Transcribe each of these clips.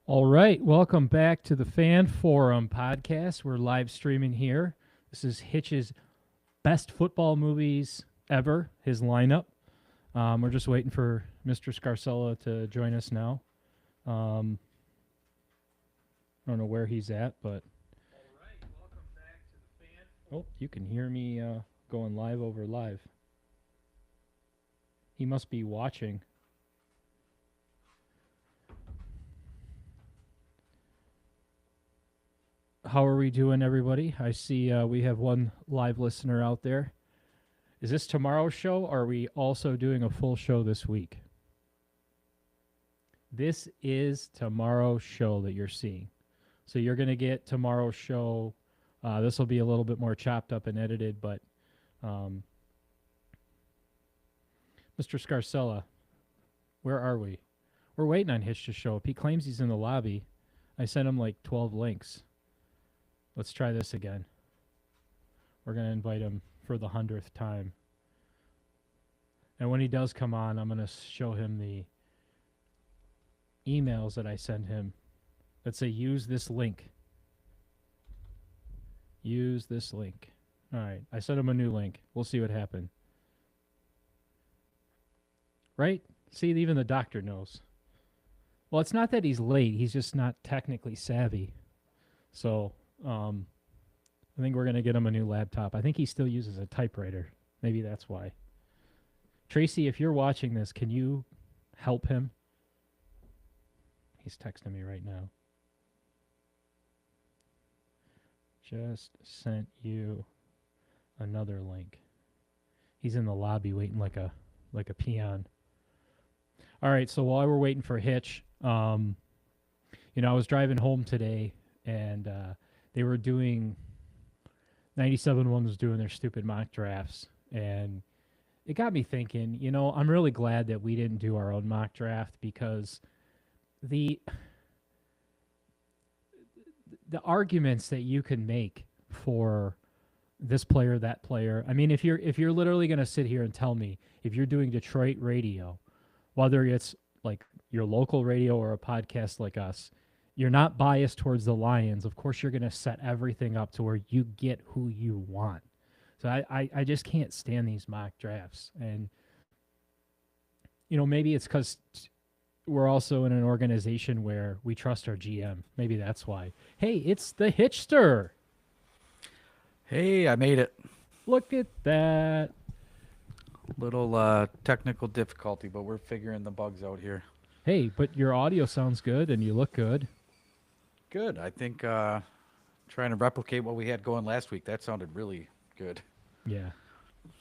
All right, welcome back to the Fan Forum podcast. We're live streaming here. This is Hitch's best football movies ever, his lineup. We're just waiting for Mr. Scarcella to join us now. I don't know where he's at, but. All right, welcome back to the Fan Forum. Oh, you can hear me going live over live. He must be watching. How are we doing, everybody? I see we have one live listener out there. Is this tomorrow's show, or are we also doing a full show this week? This is tomorrow's show that you're seeing. So you're going to get tomorrow's show. This will be a little bit more chopped up and edited, but Mr. Scarcella, where are we? We're waiting on Hitch to show up. He claims he's in the lobby. I sent him like 12 links. Let's try this again. We're going to invite him for the 100th time. And when he does come on, I'm going to show him the emails that I send him that say, use this link. Use this link. All right. I sent him a new link. We'll see what happens. Right? See, even the doctor knows. Well, it's not that he's late. He's just not technically savvy. So... I think we're going to get him a new laptop. I think he still uses a typewriter. Maybe that's why. Tracy, if you're watching this, can you help him? He's texting me right now. Just sent you another link. He's in the lobby waiting like a peon. All right, so while we're waiting for Hitch, I was driving home today and they were doing 97.1 was doing their stupid mock drafts, and it got me thinking, I'm really glad that we didn't do our own mock draft, because the arguments that you can make for this player, that player. I mean, if you're literally going to sit here and tell me, if you're doing Detroit radio, whether it's like your local radio or a podcast like us, you're not biased towards the Lions. Of course, you're going to set everything up to where you get who you want. So I just can't stand these mock drafts. And, maybe it's because we're also in an organization where we trust our GM. Maybe that's why. Hey, it's the Hitchster. Hey, I made it. Look at that. Little technical difficulty, but we're figuring the bugs out here. Hey, but your audio sounds good and you look good. Good. I think trying to replicate what we had going last week, that sounded really good. Yeah.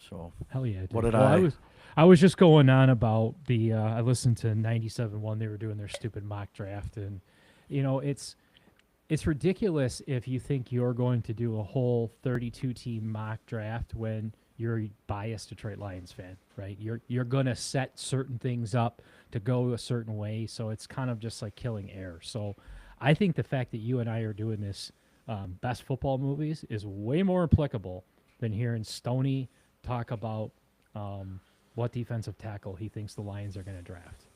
So hell yeah. Dude. What did I? I was just going on about the. I listened to 97.1. They were doing their stupid mock draft, and it's ridiculous if you think you're going to do a whole 32 team mock draft when you're a biased Detroit Lions fan, right? You're going to set certain things up to go a certain way, so it's kind of just like killing air. So I think the fact that you and I are doing this best football movies is way more applicable than hearing Stoney talk about what defensive tackle he thinks the Lions are going to draft.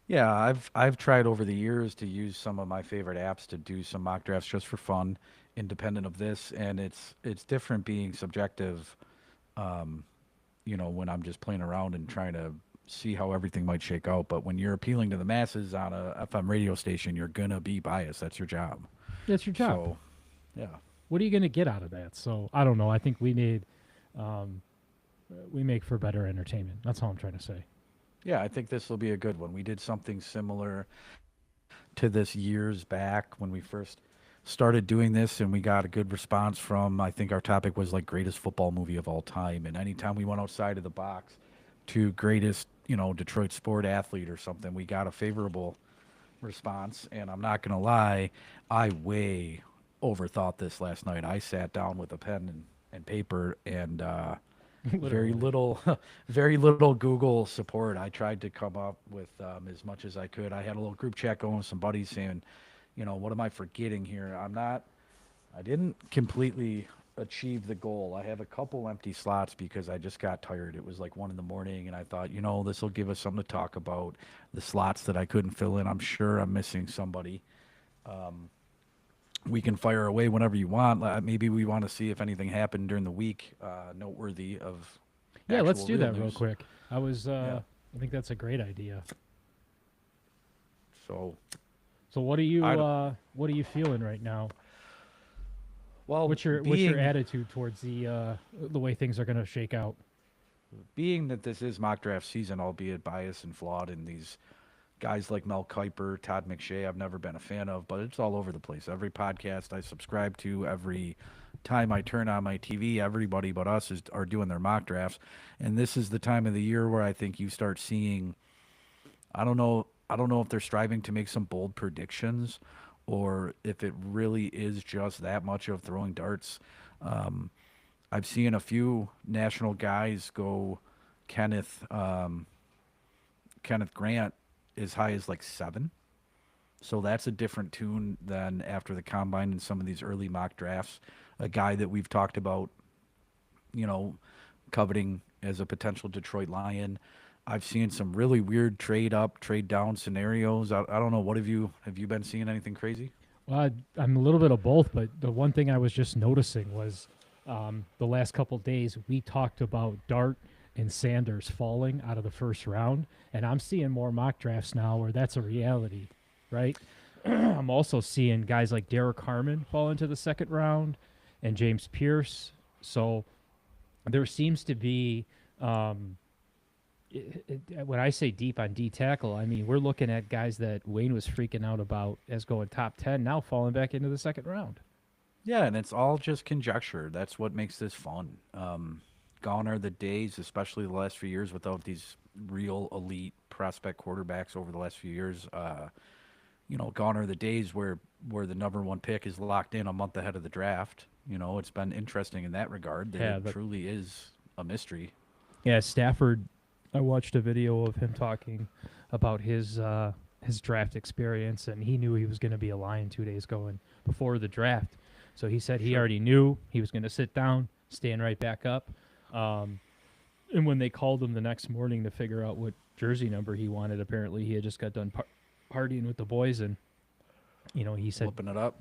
Yeah, I've tried over the years to use some of my favorite apps to do some mock drafts just for fun, independent of this, and it's different being subjective, when I'm just playing around and trying to see how everything might shake out. But when you're appealing to the masses on a FM radio station, you're gonna be biased. That's your job. That's your job. So, yeah. What are you gonna get out of that? So I don't know. I think we make for better entertainment. That's all I'm trying to say. Yeah, I think this will be a good one. We did something similar to this years back when we first started doing this, and we got a good response from, I think our topic was like greatest football movie of all time. And anytime we went outside of the box to greatest, Detroit sport athlete or something, we got a favorable response. And I'm not going to lie, I way overthought this last night. I sat down with a pen and paper and very little Google support. I tried to come up with as much as I could. I had a little group chat going with some buddies saying, what am I forgetting here? I didn't completely achieve the goal. I have a couple empty slots because I just got tired. It was like 1 in the morning, and I thought, this will give us something to talk about. The slots that I couldn't fill in, I'm sure I'm missing somebody. We can fire away whenever you want. Maybe we want to see if anything happened during the week, noteworthy of Yeah, let's actual do real that real news. quick. Yeah. I think that's a great idea. So, So I don't, what are you feeling right now? well, What's your attitude towards the way things are going to shake out? being that this is mock draft season, albeit biased and flawed, and these guys like Mel Kiper, Todd McShay, I've never been a fan of, but it's all over the place. Every podcast I subscribe to, every time I turn on my TV, everybody but us are doing their mock drafts. And this is the time of the year where I think you start seeing, I don't know if they're striving to make some bold predictions or if it really is just that much of throwing darts. Um, I've seen a few national guys go Kenneth, Kenneth Grant as high as like 7. So that's a different tune than after the combine and some of these early mock drafts. A guy that we've talked about, you know, coveting as a potential Detroit Lion. I've seen some really weird trade up, trade down scenarios. I don't know. What have you been seeing anything crazy? Well, I'm a little bit of both, but the one thing I was just noticing was the last couple days we talked about Dart and Sanders falling out of the first round, and I'm seeing more mock drafts now where that's a reality, right? I'm also seeing guys like Derek Harmon fall into the second round and James Pierce. So there seems to be, when I say deep on D tackle, I mean we're looking at guys that Wayne was freaking out about as going top 10 now falling back into the second round. Yeah, and it's all just conjecture. That's what makes this fun. Gone are the days, especially the last few years, without these real elite prospect quarterbacks over the last few years. Gone are the days where the number one pick is locked in a month ahead of the draft. It's been interesting in that regard. That Yeah, it but truly is a mystery. yeah, Stafford. I watched a video of him talking about his draft experience, and he knew he was going to be a Lion 2 days going before the draft. So he said he Sure. already knew he was going to sit down, stand right back up. And when they called him the next morning to figure out what jersey number he wanted, apparently he had just got done partying with the boys, and he said Flipping it up.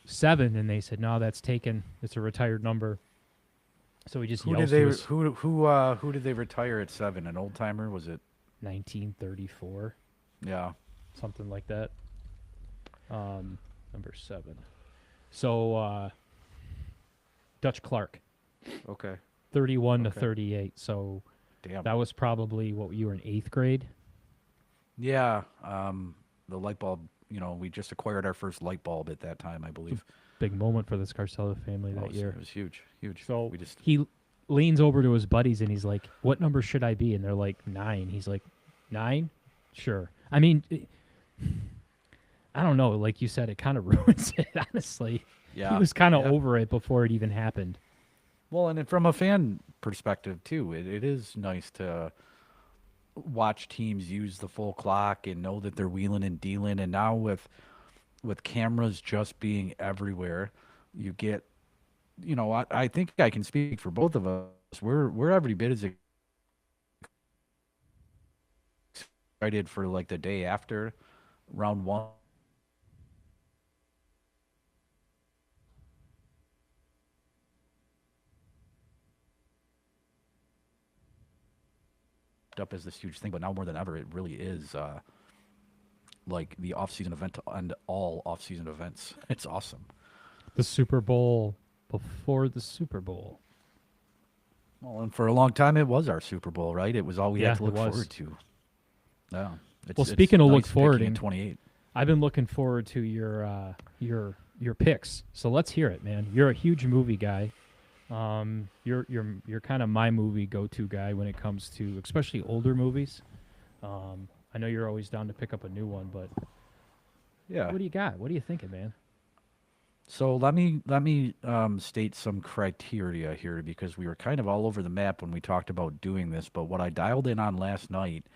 7, and they said no, that's taken. It's a retired number. So he just Who did yells they to us who did they retire at 7? An old timer? Was it? 1934, Yeah. something like that. Number 7. So Dutch Clark, Okay. 31 to Okay. 38. So Damn. that was probably what you were in 8th grade. Yeah. The light bulb. We just acquired our first light bulb at that time, I believe. Big moment for the Scarcella family Oh, that year. it was huge, huge. So We just he leans over to his buddies and he's like, "What number should I be?" And they're like, 9. He's like, 9? Sure. I mean, I don't know. Like you said, it kind of ruins it, honestly. yeah. He was kind of yeah. over it before it even happened. Well, and from a fan perspective too, it is nice to watch teams use the full clock and know that they're wheeling and dealing. And now with cameras just being everywhere, you get, I think I can speak for both of us. We're every bit as excited for like the day after round one. Up as this huge thing, but now more than ever, it really is like the off-season event to end all off-season events. It's awesome. The Super Bowl before the Super Bowl. Well, and for a long time, it was our Super Bowl, right? It was all we Yeah, had to it look was. forward to. Yeah. Well, speaking of look nice forward, picking in 28. I've been looking forward to your picks. So let's hear it, man. You're a huge movie guy. You're kind of my movie go-to guy when it comes to especially older movies. I know you're always down to pick up a new one, but Yeah. what do you got? What are you thinking, man? So let me state some criteria here because we were kind of all over the map when we talked about doing this. But what I dialed in on last night,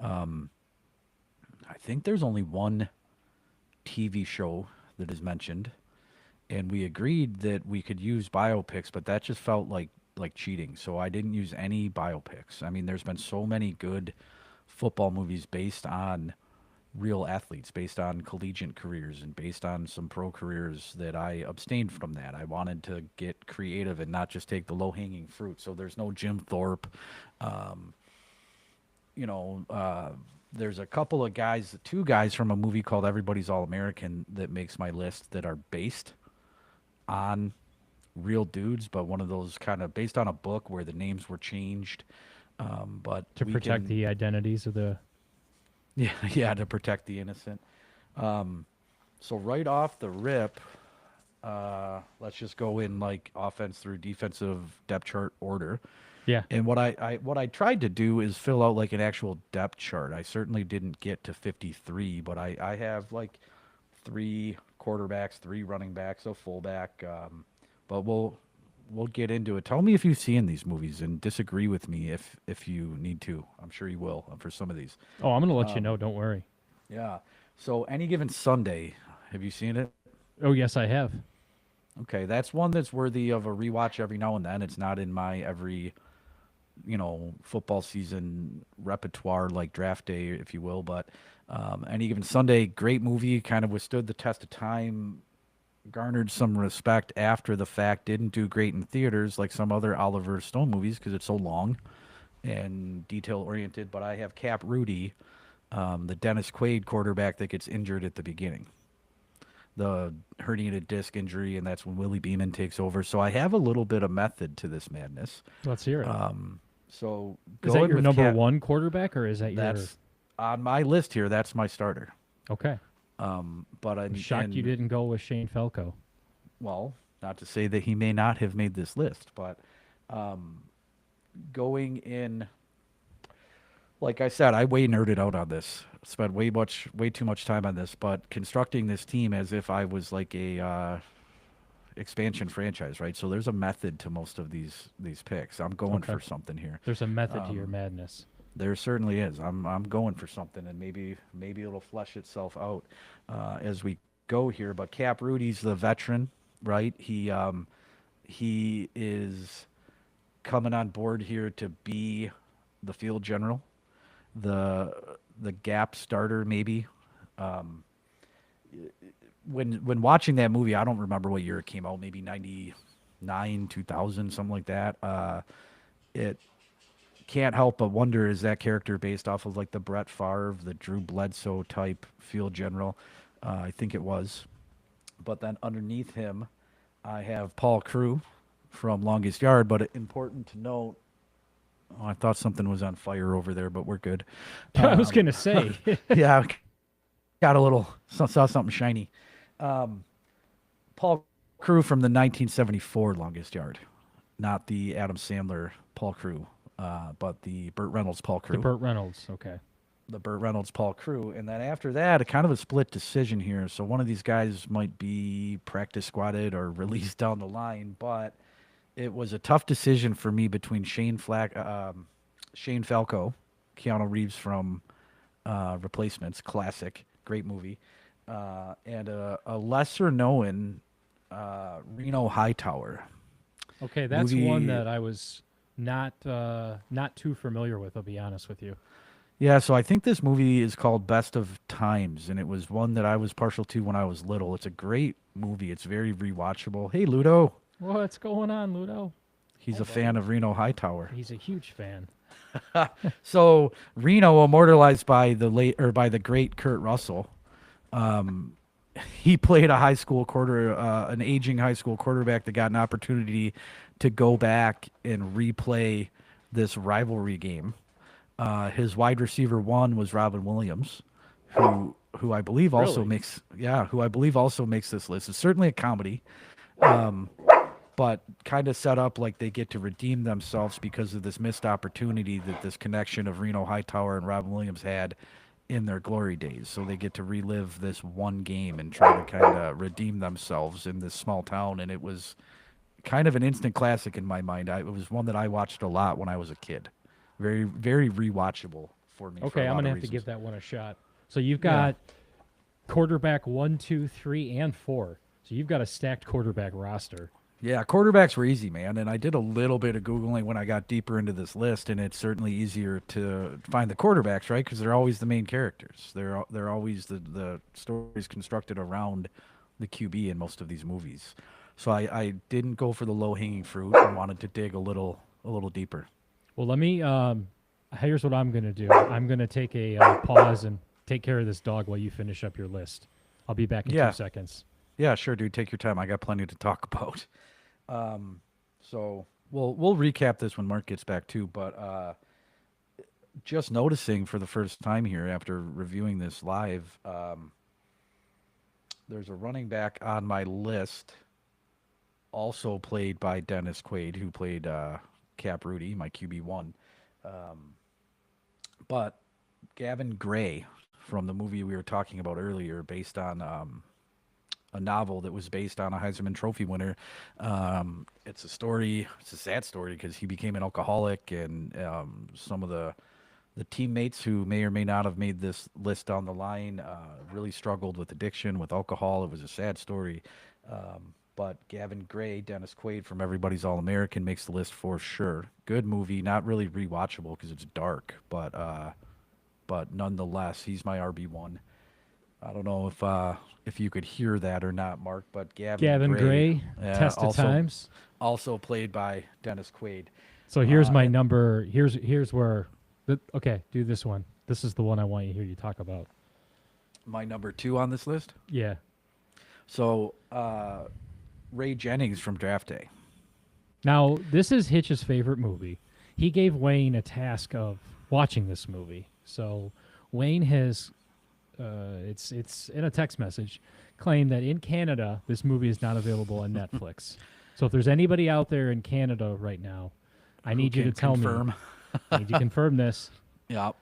I think there's only one TV show that is mentioned, and we agreed that we could use biopics, but that just felt like cheating. So I didn't use any biopics. I mean, there's been so many good football movies based on real athletes, based on collegiate careers and based on some pro careers, that I abstained from that. I wanted to get creative and not just take the low hanging fruit. So there's no Jim Thorpe. Um, you know, there's a couple of guys, two guys from a movie called Everybody's All American that makes my list that are based on real dudes, but one of those kind of based on a book where the names were changed. But To we protect can, the identities of the. yeah, yeah, to protect the innocent. So right off the rip, let's just go in like offense through defensive depth chart order. Yeah. And what I tried to do is fill out like an actual depth chart. I certainly didn't get to 53, but I have like three quarterbacks, three running backs, a fullback. But we'll get into it. Tell me if you've seen these movies and disagree with me if you need to. I'm sure you will for some of these. Oh, I'm gonna let you know. Don't worry. Yeah. So Any Given Sunday, have you seen it? Oh, yes, I have. Okay, that's one that's worthy of a rewatch every now and then. It's not in my every, football season repertoire like draft day, if you will. But Any Given Sunday, great movie, kind of withstood the test of time, garnered some respect after the fact. Didn't do great in theaters like some other Oliver Stone movies because it's so long and detail oriented. But I have Cap Rudy, the Dennis Quaid quarterback that gets injured at the beginning, the herniated disc injury, and that's when Willie Beeman takes over. So I have a little bit of method to this madness. Let's hear it. So Is that going your with number Cap, one quarterback, or is that your? that's on my list here. That's my starter. Okay. But I'm shocked you didn't go with Shane Falco. Well, not to say that he may not have made this list, but going in, like I said, I way nerded out on this. Spent way too much time on this, but constructing this team as if I was like a expansion franchise, right? So there's a method to most of these picks. I'm going Okay. for something here. There's a method to your madness. There certainly is. I'm going for something, and maybe it'll flesh itself out as we go here. But Cap Rudy's the veteran, right? He is coming on board here to be the field general, the gap starter, maybe. When watching that movie, I don't remember what year it came out. Maybe 99, 2000, something like that. It can't help but wonder, is that character based off of like the Brett Favre, the Drew Bledsoe type field general? I think it was. But then underneath him, I have Paul Crewe from Longest Yard. But important to note, I thought something was on fire over there, but we're good. I was gonna say. Yeah, got a little, saw something shiny. Paul Crewe from the 1974 Longest Yard, not the Adam Sandler Paul Crewe, but the Burt Reynolds Paul Crewe. The Burt Reynolds. Okay. The Burt Reynolds Paul Crewe. And then after that, a kind of a split decision here. So one of these guys might be practice squatted or released down the line, but it was a tough decision for me between Shane Falco, Keanu Reeves from Replacements, classic, great movie, and a lesser known Reno Hightower. Okay, that's Movie- one that I was not too familiar with. I'll be honest with you. Yeah, so I think this movie is called Best of Times, and it was one that I was partial to when I was little. It's a great movie. It's very rewatchable. Hey, Ludo. What's going on, Ludo? He's a fan of Reno Hightower. He's a huge fan. So Reno, immortalized by the great Kurt Russell, he played a an aging high school quarterback that got an opportunity to go back and replay this rivalry game. His wide receiver one was Robin Williams, who I believe also Really? makes this list. It's certainly a comedy, but kind of set up like they get to redeem themselves because of this missed opportunity that this connection of Reno Hightower and Robin Williams had in their glory days. So they get to relive this one game and try to kind of redeem themselves in this small town. And it was kind of an instant classic in my mind. It was one that I watched a lot when I was a kid. Very, very rewatchable for me. Okay, I'm gonna have to give that one a shot. So you've got quarterback 1, 2, 3, and 4. So you've got a stacked quarterback roster. Yeah, quarterbacks were easy, man. And I did a little bit of Googling when I got deeper into this list, and it's certainly easier to find the quarterbacks, right? Because they're always the main characters. They're always the stories constructed around the QB in most of these movies. So I didn't go for the low hanging fruit. I wanted to dig a little deeper. Well, let me. Here's what I'm gonna do. I'm gonna take a pause and take care of this dog while you finish up your list. I'll be back in two Yeah, seconds. yeah, sure, dude. Take your time. I got plenty to talk about. So we'll recap this when Mark gets back too. But just noticing for the first time here after reviewing this live, there's a running back on my list, also played by Dennis Quaid, who played Cap Rudy, my QB1. But Gavin Gray from the movie we were talking about earlier, based on a novel that was based on a Heisman Trophy winner. It's a story. It's a sad story because he became an alcoholic, and some of the teammates who may or may not have made this list down the line really struggled with addiction, with alcohol. It was a sad story. But Gavin Gray, Dennis Quaid from Everybody's All American, makes the list for sure. Good movie, not really rewatchable because it's dark, but nonetheless, he's my RB1. I don't know if you could hear that or not, Mark, but Gavin Gray, Test of Times. also played by Dennis Quaid. So here's my and number. Here's where. Okay, do this one. This is the one I want you to hear you talk about. my number 2 on this list. Yeah. So Ray Jennings from Draft Day. Now this is Hitch's favorite movie. He gave Wayne a task of watching this movie. So Wayne has, it's in a text message, claimed that in Canada this movie is not available on Netflix. So if there's anybody out there in Canada right now, I need you to tell confirm. me. I need you to confirm this. Yeah.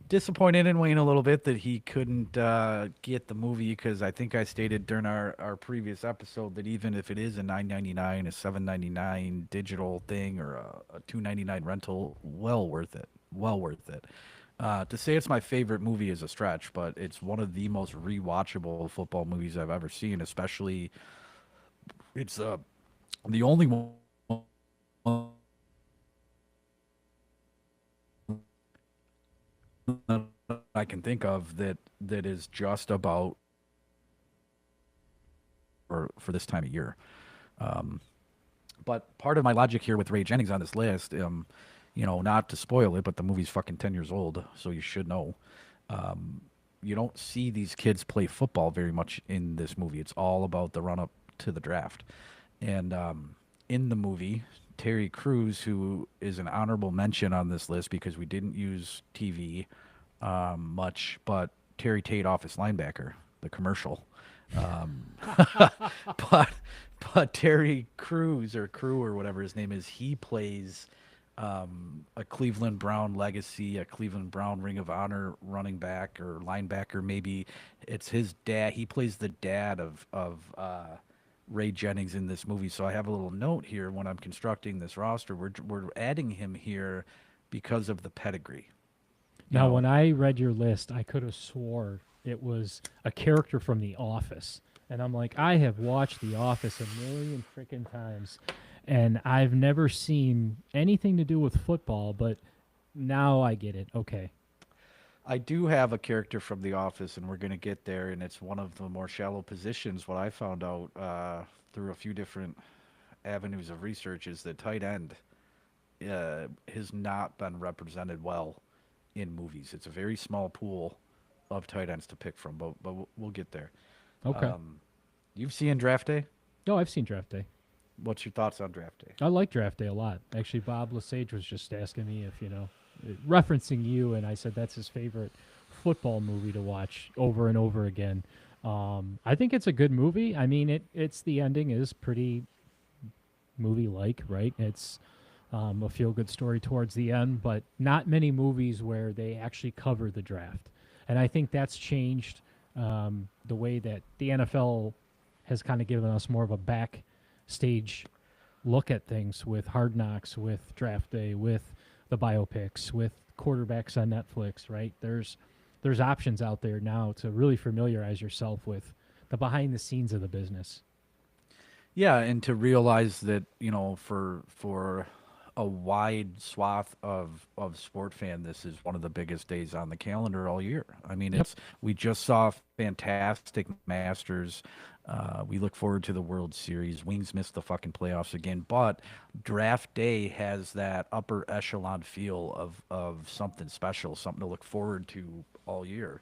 Disappointed in Wayne a little bit that he couldn't get the movie, because I think I stated during our previous episode that even if it is a $9.99, a $7.99 digital thing, or a $2.99 rental, well worth it. Well worth it. To say it's my favorite movie is a stretch, but it's one of the most rewatchable football movies I've ever seen. Especially, it's the only one that I can think of that is just about for this time of year. But part of my logic here with Ray Jennings on this list, not to spoil it, but the movie's fucking 10 years old, so you should know. You don't see these kids play football very much in this movie. It's all about the run up to the draft. And in the movie, Terry Crews, who is an honorable mention on this list because we didn't use TV much, but Terry Tate, office linebacker, the commercial. But Terry Crews, or Crew, or whatever his name is, he plays a Cleveland Brown legacy, a Cleveland Brown Ring of Honor running back or linebacker. Maybe it's his dad. He plays the dad of Ray Jennings in this movie. So I have a little note here when I'm constructing this roster. We're adding him here because of the pedigree. Now, when I read your list, I could have swore it was a character from The Office. And I'm like, I have watched The Office a million freaking times, and I've never seen anything to do with football, but now I get it. Okay. I do have a character from The Office, and we're going to get there, and it's one of the more shallow positions. What I found out through a few different avenues of research is that tight end has not been represented well in movies. It's a very small pool of tight ends to pick from, but we'll get there. Okay. You've seen Draft Day? No, I've seen Draft Day. What's your thoughts on Draft Day? I like Draft Day a lot. Actually, Bob Lesage was just asking me if, referencing you, and I said that's his favorite football movie to watch over and over again. I think it's a good movie. I mean, it's the ending is pretty movie-like, right? It's a feel-good story towards the end, but not many movies where they actually cover the draft. And I think that's changed the way that the NFL has kind of given us more of a backstage look at things with Hard Knocks, with Draft Day, with the biopics, with quarterbacks on Netflix, right? There's options out there now to really familiarize yourself with the behind the scenes of the business. Yeah, and to realize that, for a wide swath of sport fan, this is one of the biggest days on the calendar all year. I mean, Yep. we just saw fantastic Masters. We look forward to the World Series. Wings missed the fucking playoffs again, but draft day has that upper echelon feel of something special, something to look forward to all year.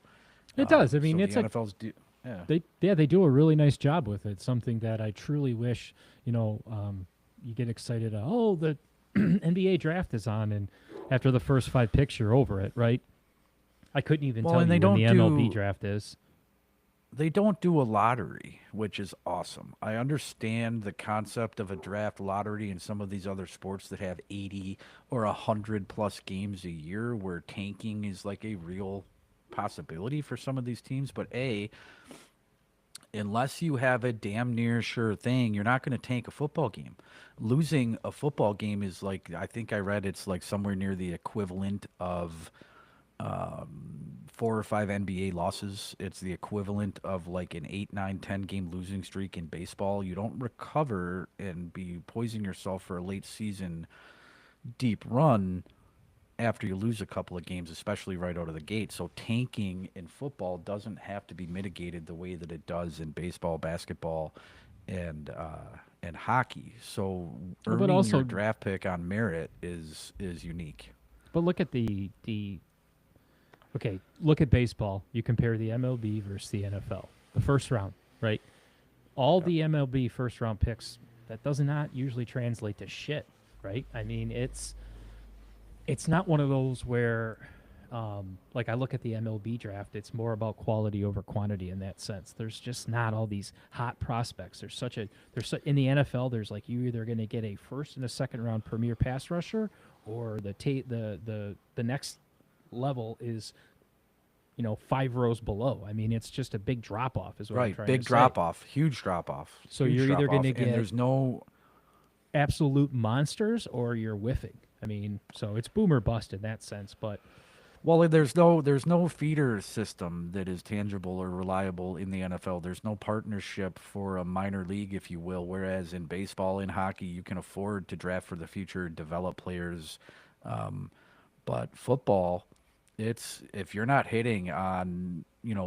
It does. I mean, So the it's a NFL's yeah. they do a really nice job with it. Something that I truly wish, you get excited. Oh, the NBA draft is on, and after the first 5 picks, you're over it, right? I couldn't even Well, tell and you when the MLB draft is. they don't do a lottery, which is awesome. I understand the concept of a draft lottery in some of these other sports that have 80 or 100 plus games a year where tanking is like a real possibility for some of these teams. But unless you have a damn near sure thing, you're not going to tank a football game. Losing a football game is like, I think I read it's like somewhere near the equivalent of 4 or 5 NBA losses. It's the equivalent of like an 8, 9, 10 game losing streak in baseball. You don't recover and be poisoning yourself for a late season deep run after you lose a couple of games, especially right out of the gate. So tanking in football doesn't have to be mitigated the way that it does in baseball, basketball, and hockey. So But earning your also, draft pick on merit is unique. but look at the okay. Look at baseball. You compare the MLB versus the NFL. The first round, right? All the MLB first round picks, that does not usually translate to shit, right? I mean, it's not one of those where, like I look at the MLB draft, it's more about quality over quantity in that sense. There's just not all these hot prospects. In the NFL, there's like you either going to get a first and a second round premier pass rusher, or the next level is 5 rows below. I mean, it's just a big drop off, is what I'm Right, trying big to say. drop off, huge drop off, So huge you're either drop going off, to and get there's no absolute monsters or you're whiffing. I mean, so it's boom or bust in that sense. But well, there's no feeder system that is tangible or reliable in the NFL. There's no partnership for a minor league, if you will. Whereas in baseball and hockey, you can afford to draft for the future, develop players. But football, it's if you're not hitting on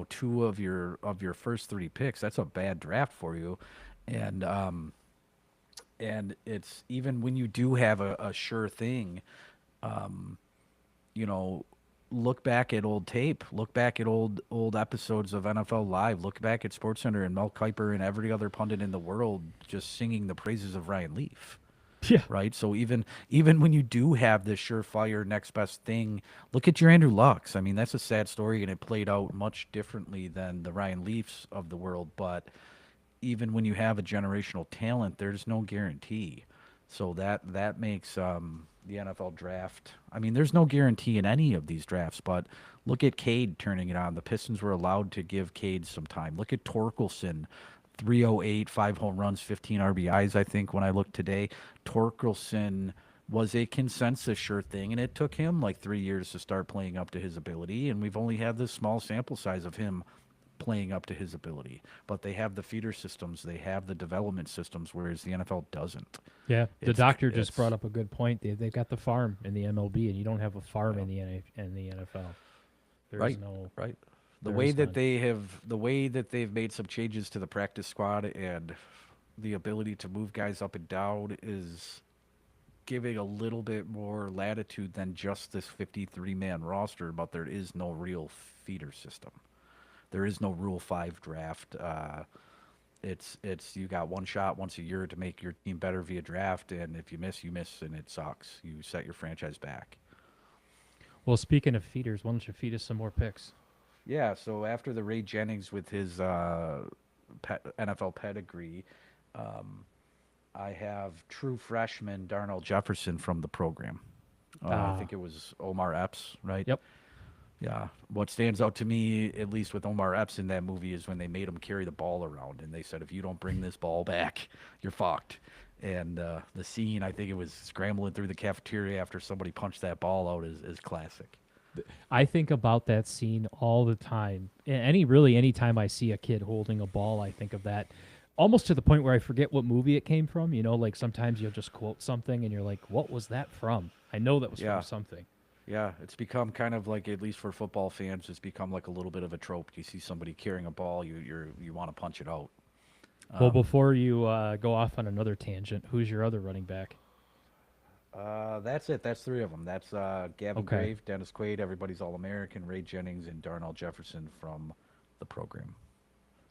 2 of your first 3 picks, that's a bad draft for you. And it's even when you do have a sure thing, you know, look back at old tape, look back at old episodes of NFL Live, look back at SportsCenter and Mel Kiper and every other pundit in the world just singing the praises of Ryan Leaf. yeah, Right? So even when you do have this surefire next best thing, look at your Andrew Lucks. I mean, that's a sad story, and it played out much differently than the Ryan Leafs of the world. But even when you have a generational talent, there's no guarantee. So that makes the NFL draft. I mean, there's no guarantee in any of these drafts, but look at Cade turning it on. The Pistons were allowed to give Cade some time. Look at Torkelson, 308, 5 home runs, 15 RBIs, I think, when I looked today. Torkelson was a consensus sure thing, and it took him like 3 years to start playing up to his ability, and we've only had this small sample size of him playing up to his ability. But they have the feeder systems, they have the development systems, whereas the NFL doesn't. yeah. The It's doctor just it's brought up a good point. They've got the farm in the MLB, and you don't have a farm yeah. in the NFL. There is Right, no. right. The There way is that none. they've made some changes to the practice squad and the ability to move guys up and down is giving a little bit more latitude than just this 53-man roster, but there is no real feeder system. There is no Rule 5 draft. It's you got one shot once a year to make your team better via draft, and if you miss, you miss, and it sucks. You set your franchise back. Well, speaking of feeders, why don't you feed us some more picks? Yeah, so after the Ray Jennings with his NFL pedigree, I have true freshman Darnell Jefferson from the program. I Ah, think it was Omar Epps, right? yep. Yeah. What stands out to me, at least with Omar Epps in that movie, is when they made him carry the ball around, and they said, "If you don't bring this ball back, you're fucked." And the scene, I think it was scrambling through the cafeteria after somebody punched that ball out, is classic. I think about that scene all the time. Any time I see a kid holding a ball, I think of that. Almost to the point where I forget what movie it came from. Like sometimes you'll just quote something and you're like, "What was that from?" I know that was from Yeah. something. Yeah, it's become kind of like, at least for football fans, it's become like a little bit of a trope. You see somebody carrying a ball, you want to punch it out. Well, Um, before you go off on another tangent, who's your other running back? that's it. That's three of them. That's Gavin Okay. Grave, Dennis Quaid, everybody's All American, Ray Jennings, and Darnell Jefferson from the program.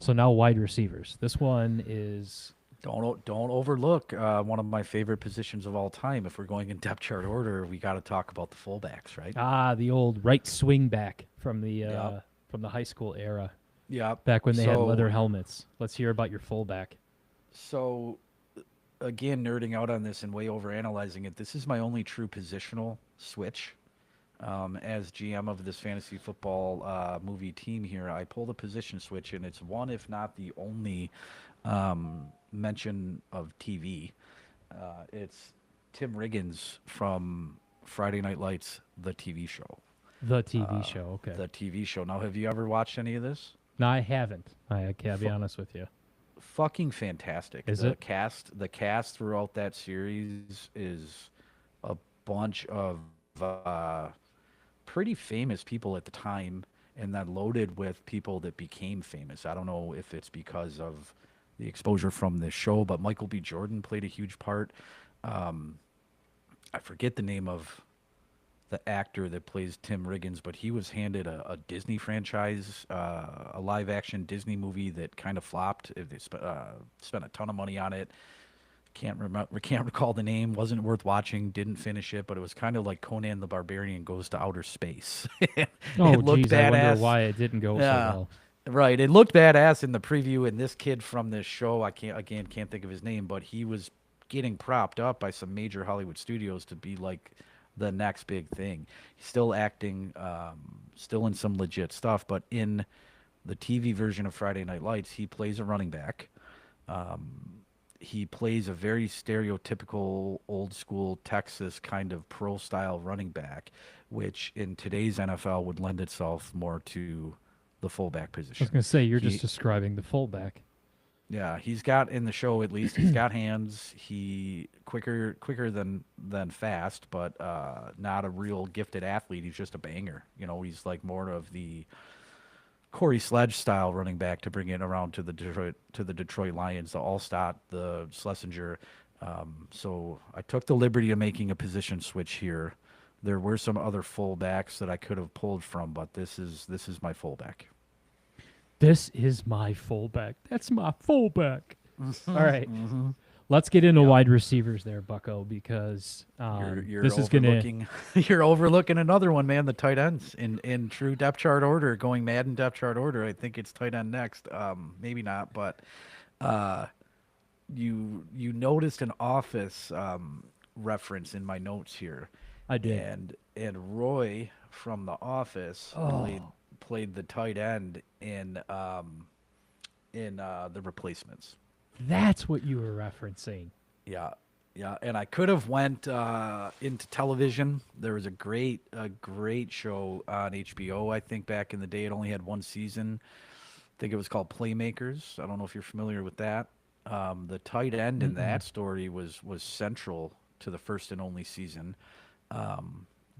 So now wide receivers. This one is Don't overlook one of my favorite positions of all time. If we're going in depth chart order, we got to talk about the fullbacks, right? the old right swing back Yep. from the high school era, Yep. back when they had So leather helmets. Let's hear about your fullback. so again, nerding out on this and way over analyzing it. This is my only true positional switch. As GM of this fantasy football movie team here, I pull the position switch, and it's one, if not the only, mention of TV. It's Tim Riggins from Friday Night Lights, the TV show. The TV show. Okay. The TV show. Now, have you ever watched any of this? No, I haven't. I can't be Fu- honest with you. Fucking fantastic. Is it? The cast throughout that series is a bunch of pretty famous people at the time, and then loaded with people that became famous. I don't know if it's because of the exposure from this show, but Michael B. Jordan played a huge part. Um, I forget the name of the actor that plays Tim Riggins, but he was handed a Disney franchise, a live action Disney movie that kind of flopped. They spent a ton of money on it. Can't remember, can't recall the name. Wasn't worth watching. Didn't finish it, but it was kind of like Conan the Barbarian goes to outer space. Oh, It looked geez, I wonder badass. why it didn't go so Yeah, well. right. It looked badass in the preview, and this kid from this show, I can't think of his name, but he was getting propped up by some major Hollywood studios to be like the next big thing. He's still acting, still in some legit stuff, but in the TV version of Friday Night Lights, he plays a running back. He plays a very stereotypical old school Texas kind of pro style running back, which in today's NFL would lend itself more to the fullback I was position. going to say, you're just He, describing the fullback. yeah, he's got in the show at least. He's got hands. He quicker than fast, but not a real gifted athlete. He's just a banger. He's like more of the Corey Sledge style running back to bring it around to the Detroit Lions, the Allstott, the Schlesinger. So I took the liberty of making a position switch here. There were some other fullbacks that I could have pulled from, but this is my fullback. This is my fullback. That's my fullback. All right. Mm-hmm. Let's get into Yep. wide receivers there, Bucko, because You're this is going to. overlooking you're overlooking another one, man. The tight ends in true depth chart order, going mad in depth chart order. I think it's tight end next. Maybe not, but uh, you noticed an Office reference in my notes here, I did. and Roy from The Office Oh, played the tight end in The Replacements. that's what you were referencing. Yeah, yeah, and I could have went into television. There was a great show on HBO. I think back in the day, it only had one season. I think it was called Playmakers. I don't know if you're familiar with that. The tight end in Mm-mm. that story was central to the first and only season.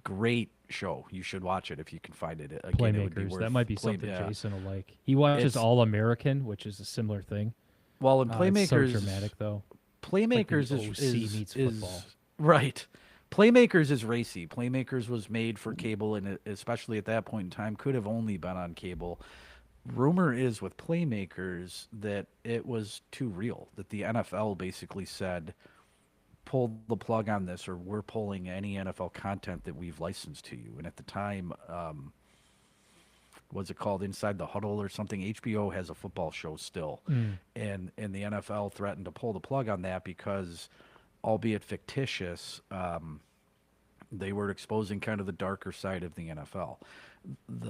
Great show. You should watch it if you can find it. Again, it would be Playmakers. worth That might be play. something Yeah, Jason will like. He watches it's All American, which is a similar thing. well, in It's so Playmakers. dramatic, though. It's like the Playmakers OC meets is football. right. Playmakers is racy. Playmakers was made for cable, and especially at that point in time, could have only been on cable. Rumor is with Playmakers that it was too real. That the NFL basically said, "Pull the plug on this, or we're pulling any NFL content that we've licensed to you." And at the time, was it called Inside the Huddle or something? HBO has a football show still, Mm. and the NFL threatened to pull the plug on that because, albeit fictitious, they were exposing kind of the darker side of the NFL.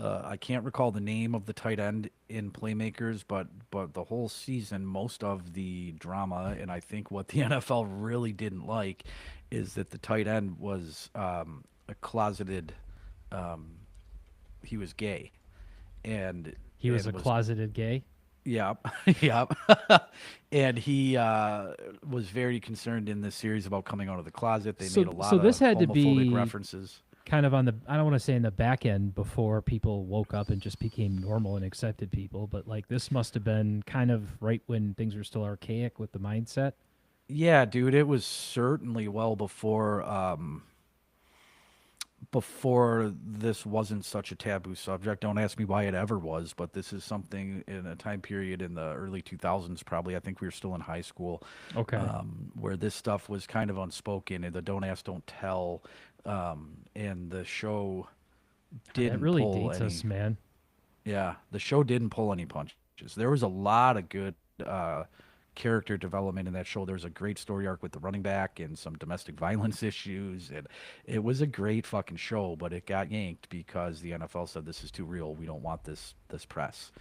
I can't recall the name of the tight end in Playmakers, but the whole season, most of the drama, and I think what the NFL really didn't like, is that the tight end was a closeted was gay, and He was and a was closeted gay. yep, yep, and he was very concerned in this series about coming out of the closet. They made a So lot this of had to homophobic be references. kind of on the, I don't want to say in the back end before people woke up and just became normal and accepted people, but like this must have been kind of right when things were still archaic with the mindset. Yeah, dude, it was certainly well before this wasn't such a taboo subject. Don't ask me why it ever was, but this is something in a time period in the early 2000s, probably. I think we were still in high school, Okay. where this stuff was kind of unspoken, and the don't ask, don't tell. And the show God, that didn't really pull dates us, any. man. Yeah, the show didn't pull any punches. There was a lot of good character development in that show. There was a great story arc with the running back and some domestic violence issues, and it was a great fucking show. But it got yanked because the NFL said this is too real. We don't want this press.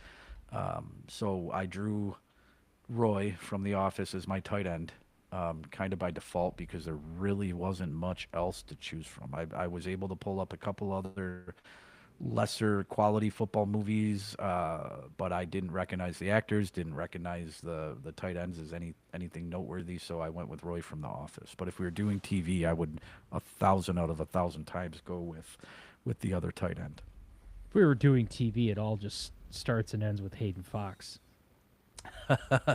So I drew Roy from The Office as my tight end, kind of by default because there really wasn't much else to choose from. I was able to pull up a couple other lesser quality football movies, but I didn't recognize the actors, didn't recognize the tight ends as anything noteworthy, so I went with Roy from The Office. But if we were doing TV, I would 1,000 out of 1,000 times go with the other tight end. If we were doing TV, it all just starts and ends with Hayden Fox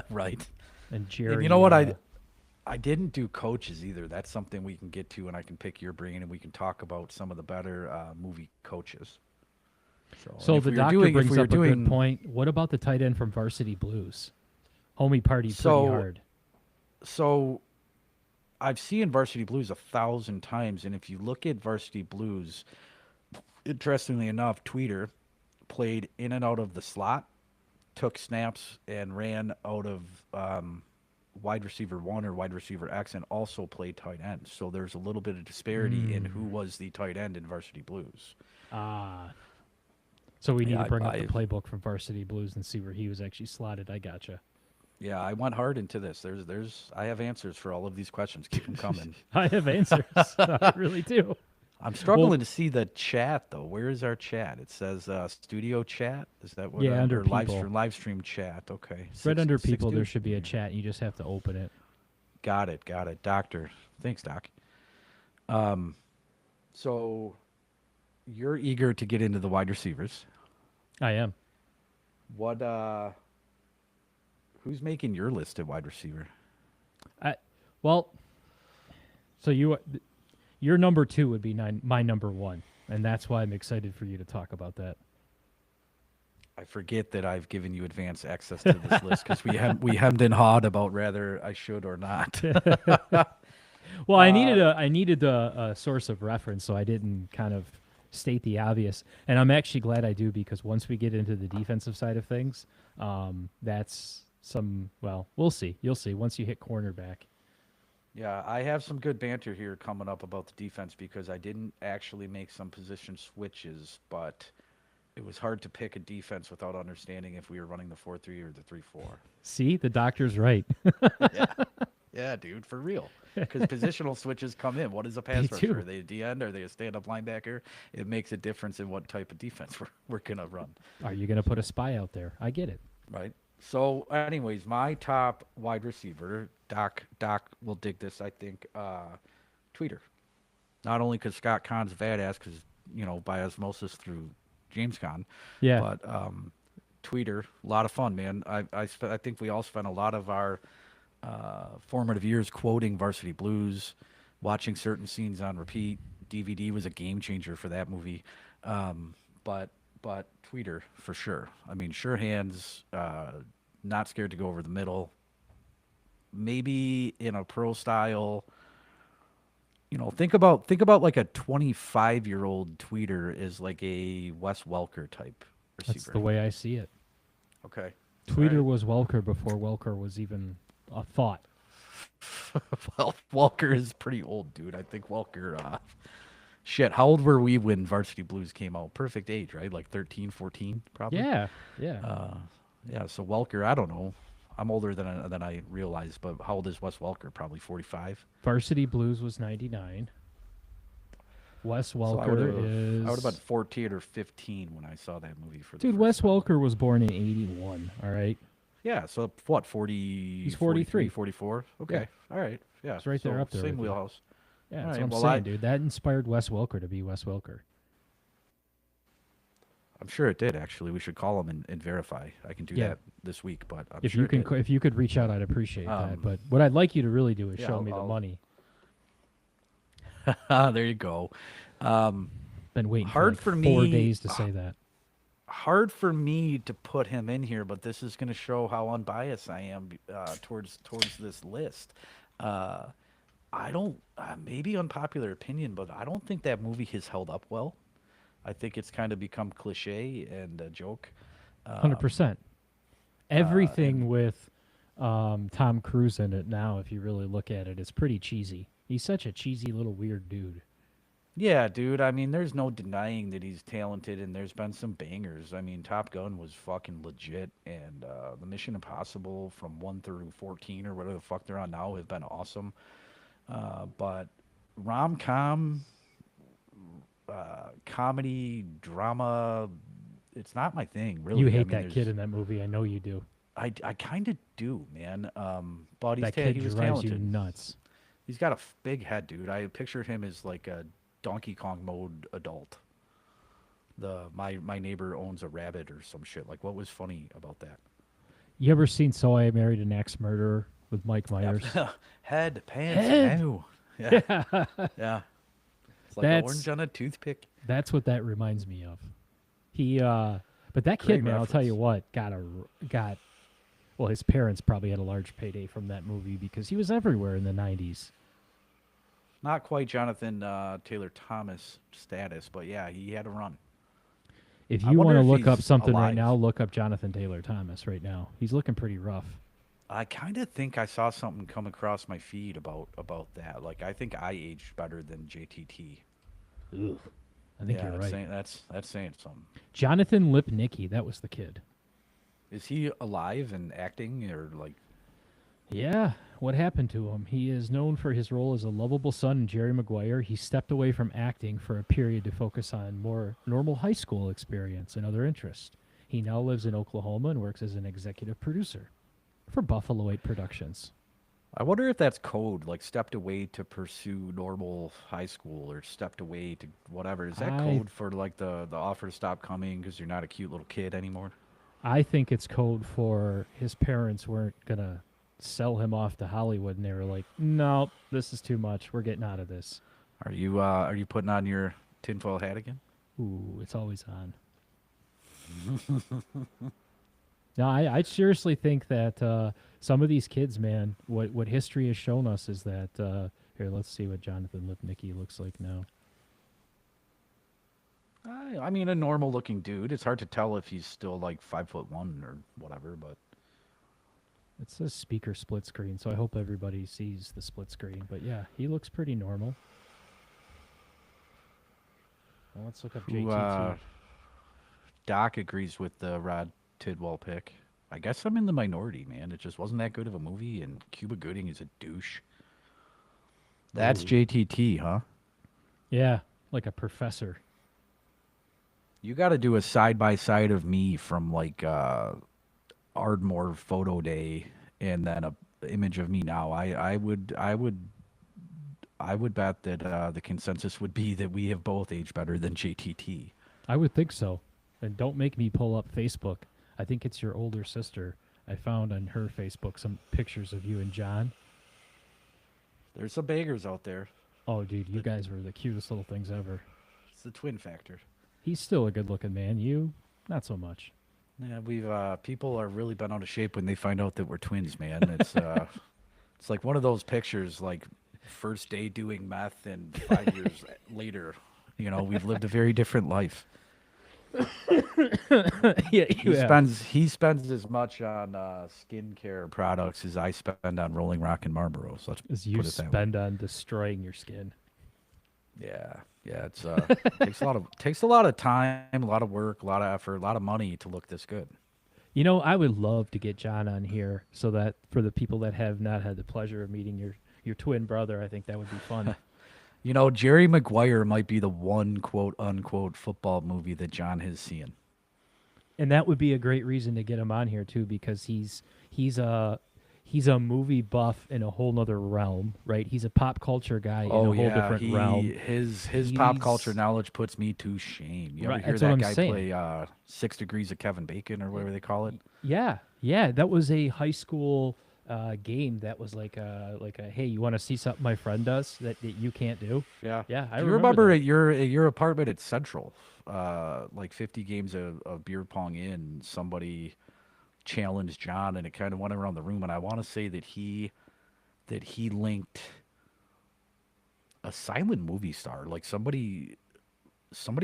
Right. and And Jerry. you know what? I didn't do coaches either. That's something we can get to, and I can pick your brain, and we can talk about some of the better movie coaches. So, So if the we were doctor doing, if brings we were up a good doing, point. What about the tight end from Varsity Blues? Homie party pretty So hard. so I've seen Varsity Blues 1,000 times, and if you look at Varsity Blues, interestingly enough, Tweeter played in and out of the slot, took snaps, and ran out of wide receiver one or wide receiver X, and also played tight end. So there's a little bit of disparity in who was the tight end in Varsity Blues. Ah. So we need Yeah, to bring up I the playbook from Varsity Blues and see where he was actually slotted. I gotcha. yeah, I went hard into this. I have answers for all of these questions. Keep them coming. I have answers. I really do. I'm struggling to see the chat though. Where is our chat? It says studio chat. Is that what? Yeah, under or people. live stream chat. Okay. Right under Six people, there dudes? should be a chat. You just have to open it. Got it. Got it. Doctor. Thanks, Doc. So you're eager to get into the wide receivers. I am. What? Who's making your list at wide receiver? Well, so your number 2 would be my number 1, and that's why I'm excited for you to talk about that. I forget that I've given you advance access to this list because we hemmed and hawed about whether I should or not. Well, I needed a source of reference, so I didn't kind of state the obvious. And I'm actually glad I do, because once we get into the defensive side of things, that's well, we'll see. You'll see once you hit cornerback. Yeah, I have some good banter here coming up about the defense because I didn't actually make some position switches, but it was hard to pick a defense without understanding if we were running the 4-3 or the 3-4. See, the doctor's right. Yeah. Yeah, dude, for real. Because positional switches come in. What is a pass They rusher? do. Are they a D-end? Are they a stand-up linebacker? It makes a difference in what type of defense we're going to run. Are you going to put a spy out there? I get it. Right. So, anyways, my top wide receiver, Doc will dig this, I think, Tweeter. Not only because Scott Kahn's badass, because, by osmosis through James Kahn, Yeah. but Tweeter, a lot of fun, man. I think we all spent a lot of our formative years quoting Varsity Blues, watching certain scenes on repeat. DVD was a game changer for that movie. But Tweeter, for sure. I mean, sure hands, not scared to go over the middle. Maybe in a pro style, think about like a 25-year-old Tweeter is like a Wes Welker type receiver. That's the way I see it. Okay. Tweeter Right. was Welker before Welker was even a thought. Well, Welker is pretty old, dude. I think Welker, shit, how old were we when Varsity Blues came out? Perfect age, right? Like 13, 14, probably? Yeah, yeah. Yeah, so Welker, I don't know. I'm older than I realized, but how old is Wes Welker? Probably 45. Varsity Blues was 99. Wes So I would Welker have I would have been is 14 or 15 when I saw that movie for the dude. first Wes time. Welker was born in '81. All right, Yeah, so what, he's 40, 43, 43. 44? Yeah, Okay. All right. Yeah. he's right there So up there same with you. wheelhouse. Yeah, All that's what right. I'm Well, I saying, dude. That inspired Wes Welker to be Wes Welker. I'm sure it did actually. We should call him and verify. I can do Yeah, that this week, but I'm if sure you it can, did. if you could reach out, I'd appreciate that. Um, But what I'd like you to really do is yeah, show me the money. there you go. Um, Been waiting for hard like for 4 days to say that. hard for me to put him in here, but this is going to show how unbiased I am towards this list. Uh, I don't, maybe unpopular opinion, but I don't think that movie has held up well. I think it's kind of become cliche and a joke. 100%. And Everything with Tom Cruise in it now, if you really look at it, is pretty cheesy. He's such a cheesy little weird dude. yeah, dude, I mean, there's no denying that he's talented, and there's been some bangers. I mean, Top Gun was fucking legit, and the Mission Impossible from 1 through 14 or whatever the fuck they're on now have been awesome. But rom com, comedy, drama, it's not my thing, You really. I hate mean, that kid in that movie. I know you do. I kind of do, man. But That kid he was drives you talented. nuts. He's got a big head, dude. I pictured him as like a Donkey Kong mode adult. My neighbor owns a rabbit or some shit. Like, what was funny about that? You ever seen So I Married an Axe Murderer with Mike Myers? Head, pants, Head. no. Yeah, yeah. It's like That's- orange on a toothpick. That's what that reminds me of. He, but that kid, Great man, I'll tell you reference. what, got. Well, his parents probably had a large payday from that movie because he was everywhere in the '90s. Not quite Jonathan Taylor Thomas status, but yeah, he had a run. If I you wonder want to if look up he's something right alive. now, look up Jonathan Taylor Thomas right now. He's looking pretty rough. I kind of think I saw something come across my feed about that. Like, I think I aged better than JTT. Ugh. I think Yeah, you're right. that's saying something. Jonathan Lipnicki, that was the kid. Is he alive and acting or like? Yeah, what happened to him? He is known for his role as a lovable son in Jerry Maguire. He stepped away from acting for a period to focus on more normal high school experience and other interests. He now lives in Oklahoma and works as an executive producer for Buffalo 8 Productions. I wonder if that's code, like stepped away to pursue normal high school or stepped away to whatever. Is that code for like the offer to stop coming because you're not a cute little kid anymore? I think it's code for his parents weren't going to sell him off to Hollywood, and they were like, no, this is too much. We're getting out of this. Are you putting on your tinfoil hat again? Ooh, it's always on. No, I seriously think that some of these kids, man, what history has shown us is that here, let's see what Jonathan Lipnicki looks like now. I mean, a normal looking dude. It's hard to tell if he's still like 5'1" or whatever, but It says speaker split screen, so I hope everybody sees the split screen. But yeah, he looks pretty normal. Well, let's look up who JTT. Doc agrees with the Rod Tidwell pick. I guess I'm in the minority, man. It just wasn't that good of a movie, and Cuba Gooding is a douche. That's Ooh. JTT, huh? Yeah, like a professor. You got to do a side by side of me from like Ardmore photo day, and then a image of me now. I would bet that the consensus would be that we have both aged better than JTT. I would think so. And don't make me pull up Facebook. I think it's your older sister. I found on her Facebook some pictures of you and John. There's some bangers out there. Oh, dude, you guys were the cutest little things ever. It's the twin factor. He's still a good-looking man. You, not so much. Yeah, we've people are really bent out of shape when they find out that we're twins, man. It's it's like one of those pictures, like first day doing meth and 5 years later, you know, we've lived a very different life. Yeah, He spends as much on skincare products as I spend on Rolling Rock and Marlboro. So let's as you put it that way. spend on destroying your skin. Yeah, it's takes a lot of time, a lot of work, a lot of effort, a lot of money to look this good. You know, I would love to get John on here so that for the people that have not had the pleasure of meeting your twin brother, I think that would be fun. You know, Jerry Maguire might be the one quote unquote football movie that John has seen. And that would be a great reason to get him on here too, because he's a he's a movie buff in a whole nother realm, right? He's a pop culture guy in Oh a whole yeah, different realm. his pop culture He's knowledge puts me to shame. You ever right. hear That's what that I'm guy saying. play 6 Degrees of Kevin Bacon or whatever they call it? Yeah, yeah. That was a high school game that was like a hey, you want to see something my friend does that you can't do? Yeah. Yeah, I Do you remember remember that. at your apartment at Central, like 50 games of beer pong in, somebody challenged John and it kind of went around the room and I want to say that he linked a silent movie star, like somebody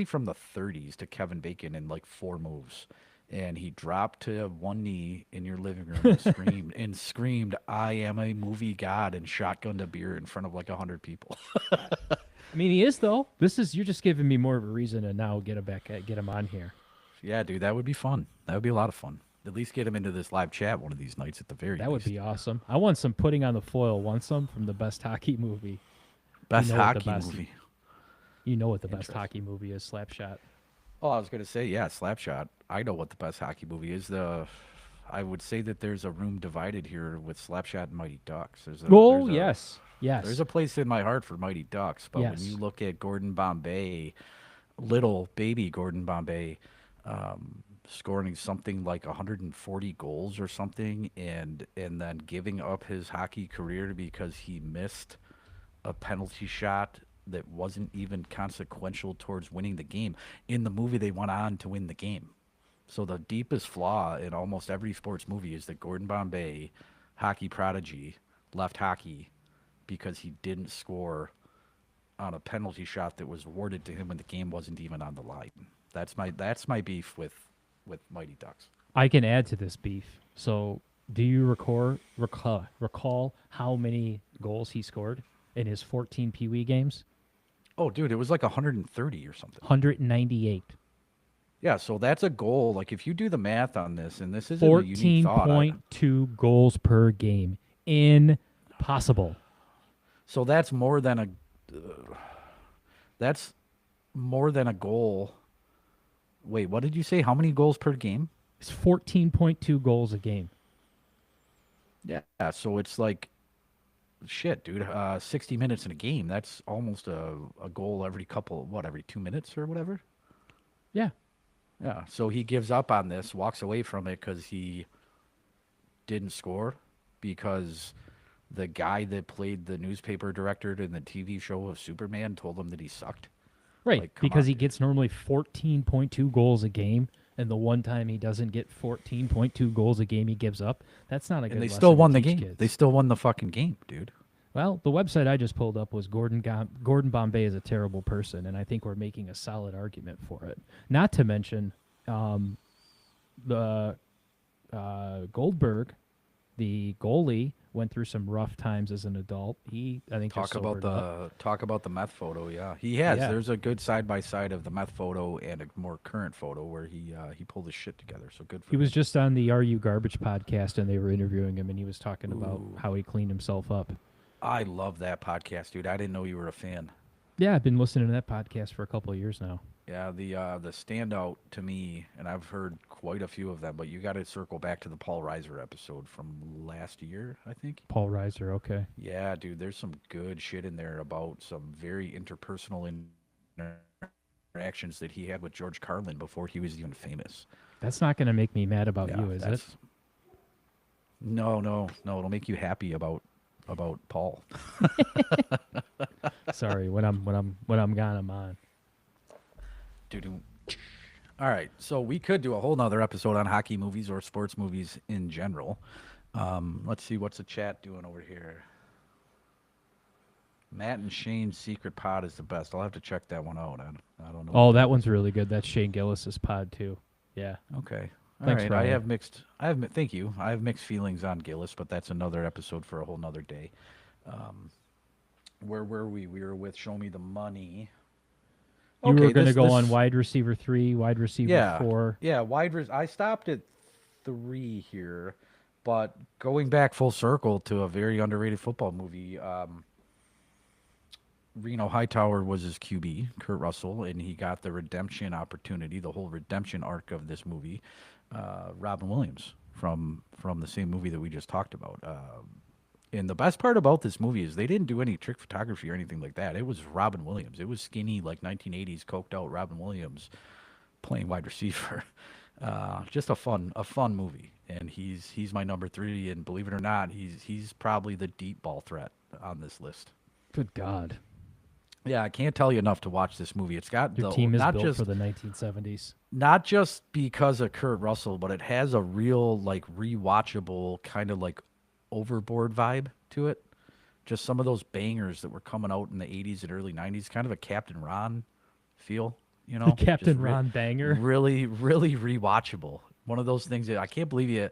from the 30s to Kevin Bacon in like 4 moves. And he dropped to one knee in your living room and screamed, "I am a movie god," and shotgunned a beer in front of like 100 people. I mean, he is though. This is you're just giving me more of a reason to now get him on here. Yeah, dude, that would be fun. That would be a lot of fun. At least get him into this live chat one of these nights at the very That would least. be awesome. I want some pudding on the foil. Want some from the best hockey movie? You Best know what the hockey best movie. you know what the best Interesting. hockey movie is? Slapshot. Oh, I was gonna say, yeah, Slapshot. I know what the best hockey movie is. I would say that there's a room divided here with Slapshot and Mighty Ducks. Oh yes, There's yes, a place in my heart for Mighty Ducks, but when you yes. look at Gordon Bombay, little baby Gordon Bombay, scoring something like 140 goals or something, and then giving up his hockey career because he missed a penalty shot that wasn't even consequential towards winning the game. In the movie, they went on to win the game. So the deepest flaw in almost every sports movie is that Gordon Bombay, hockey prodigy, left hockey because he didn't score on a penalty shot that was awarded to him when the game wasn't even on the line. That's my beef with Mighty Ducks. I can add to this beef. So, do you recall how many goals he scored in his 14 Pee Wee games? Oh, dude, it was like 130 or something. 198. Yeah, so that's a goal. Like if you do the math on this, and this isn't a unique thought, 14.2 goals per game. Impossible. so that's more than a goal. Wait, what did you say? How many goals per game? It's 14.2 goals a game. Yeah, so it's like shit, dude. 60 minutes in a game. That's almost a goal every 2 minutes or whatever. Yeah. Yeah, so he gives up on this, walks away from it because he didn't score because the guy that played the newspaper director in the TV show of Superman told him that he sucked. Right, Like, come because on, he dude. gets normally 14.2 goals a game, and the one time he doesn't get 14.2 goals a game, he gives up. That's not a And good they still lesson to won the teach game. They kids. still won the fucking game, dude. Well, the website I just pulled up was Gordon Bombay is a terrible person, and I think we're making a solid argument for it. Not to mention the Goldberg, the goalie, went through some rough times as an adult. He, I think, just sobered up. Talk about the meth photo. Yeah, he has. Yeah, There's a good side by side of the meth photo and a more current photo where he pulled his shit together. So good for he was him. just on the Are You Garbage podcast, and they were interviewing him, and he was talking about how he cleaned himself up. I love that podcast, dude. I didn't know you were a fan. Yeah, I've been listening to that podcast for a couple of years now. Yeah, the standout to me, and I've heard quite a few of them, but you got to circle back to the Paul Reiser episode from last year, I think. Paul Reiser, okay. Yeah, dude, there's some good shit in there about some very interpersonal interactions that he had with George Carlin before he was even famous. That's not going to make me mad about Yeah, you, is it? that's no. It'll make you happy about Paul. Sorry, when I'm gone, I'm on. Doo-doo. All right, so we could do a whole nother episode on hockey movies or sports movies in general. Let's see what's the chat doing over here. Matt and Shane's secret pod is the best. I'll have to check that one out. I don't know. Oh, what that one's really good. That's Shane Gillis's pod too. Yeah. Okay. All Thanks, right. Ryan. Thank you. I have mixed feelings on Gillis, but that's another episode for a whole nother day. Where were we? We were with Show Me the Money. You were Okay, going to this go this on wide receiver 3, wide receiver yeah 4. yeah I stopped at 3 here, but going back full circle to a very underrated football movie. Reno Hightower was his QB, Kurt Russell, and he got the redemption opportunity, the whole redemption arc of this movie. Robin Williams from the same movie that we just talked about. And the best part about this movie is they didn't do any trick photography or anything like that. It was Robin Williams. It was skinny, like 1980s, coked out Robin Williams playing wide receiver. Just a fun movie. And he's my number 3. And believe it or not, he's probably the deep ball threat on this list. Good God. Yeah, I can't tell you enough to watch this movie. It's got Your team is built for the 1970s. Not just because of Kurt Russell, but it has a real like rewatchable kind of like overboard vibe to it. Just some of those bangers that were coming out in the 80s and early 90s, kind of a Captain Ron feel, you know? Captain Ron banger. Really, really rewatchable. One of those things that I can't believe you.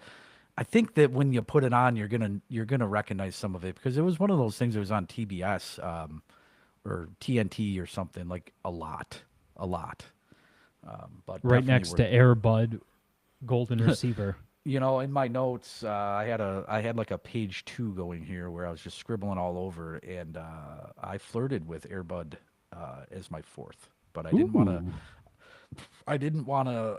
I think that when you put it on, you're gonna recognize some of it because it was one of those things that was on TBS or TNT or something like a lot. But right next to Air Bud, Golden Receiver. You know, in my notes, I had like a page 2 going here where I was just scribbling all over, and I flirted with Air Bud as my 4th, but I didn't want to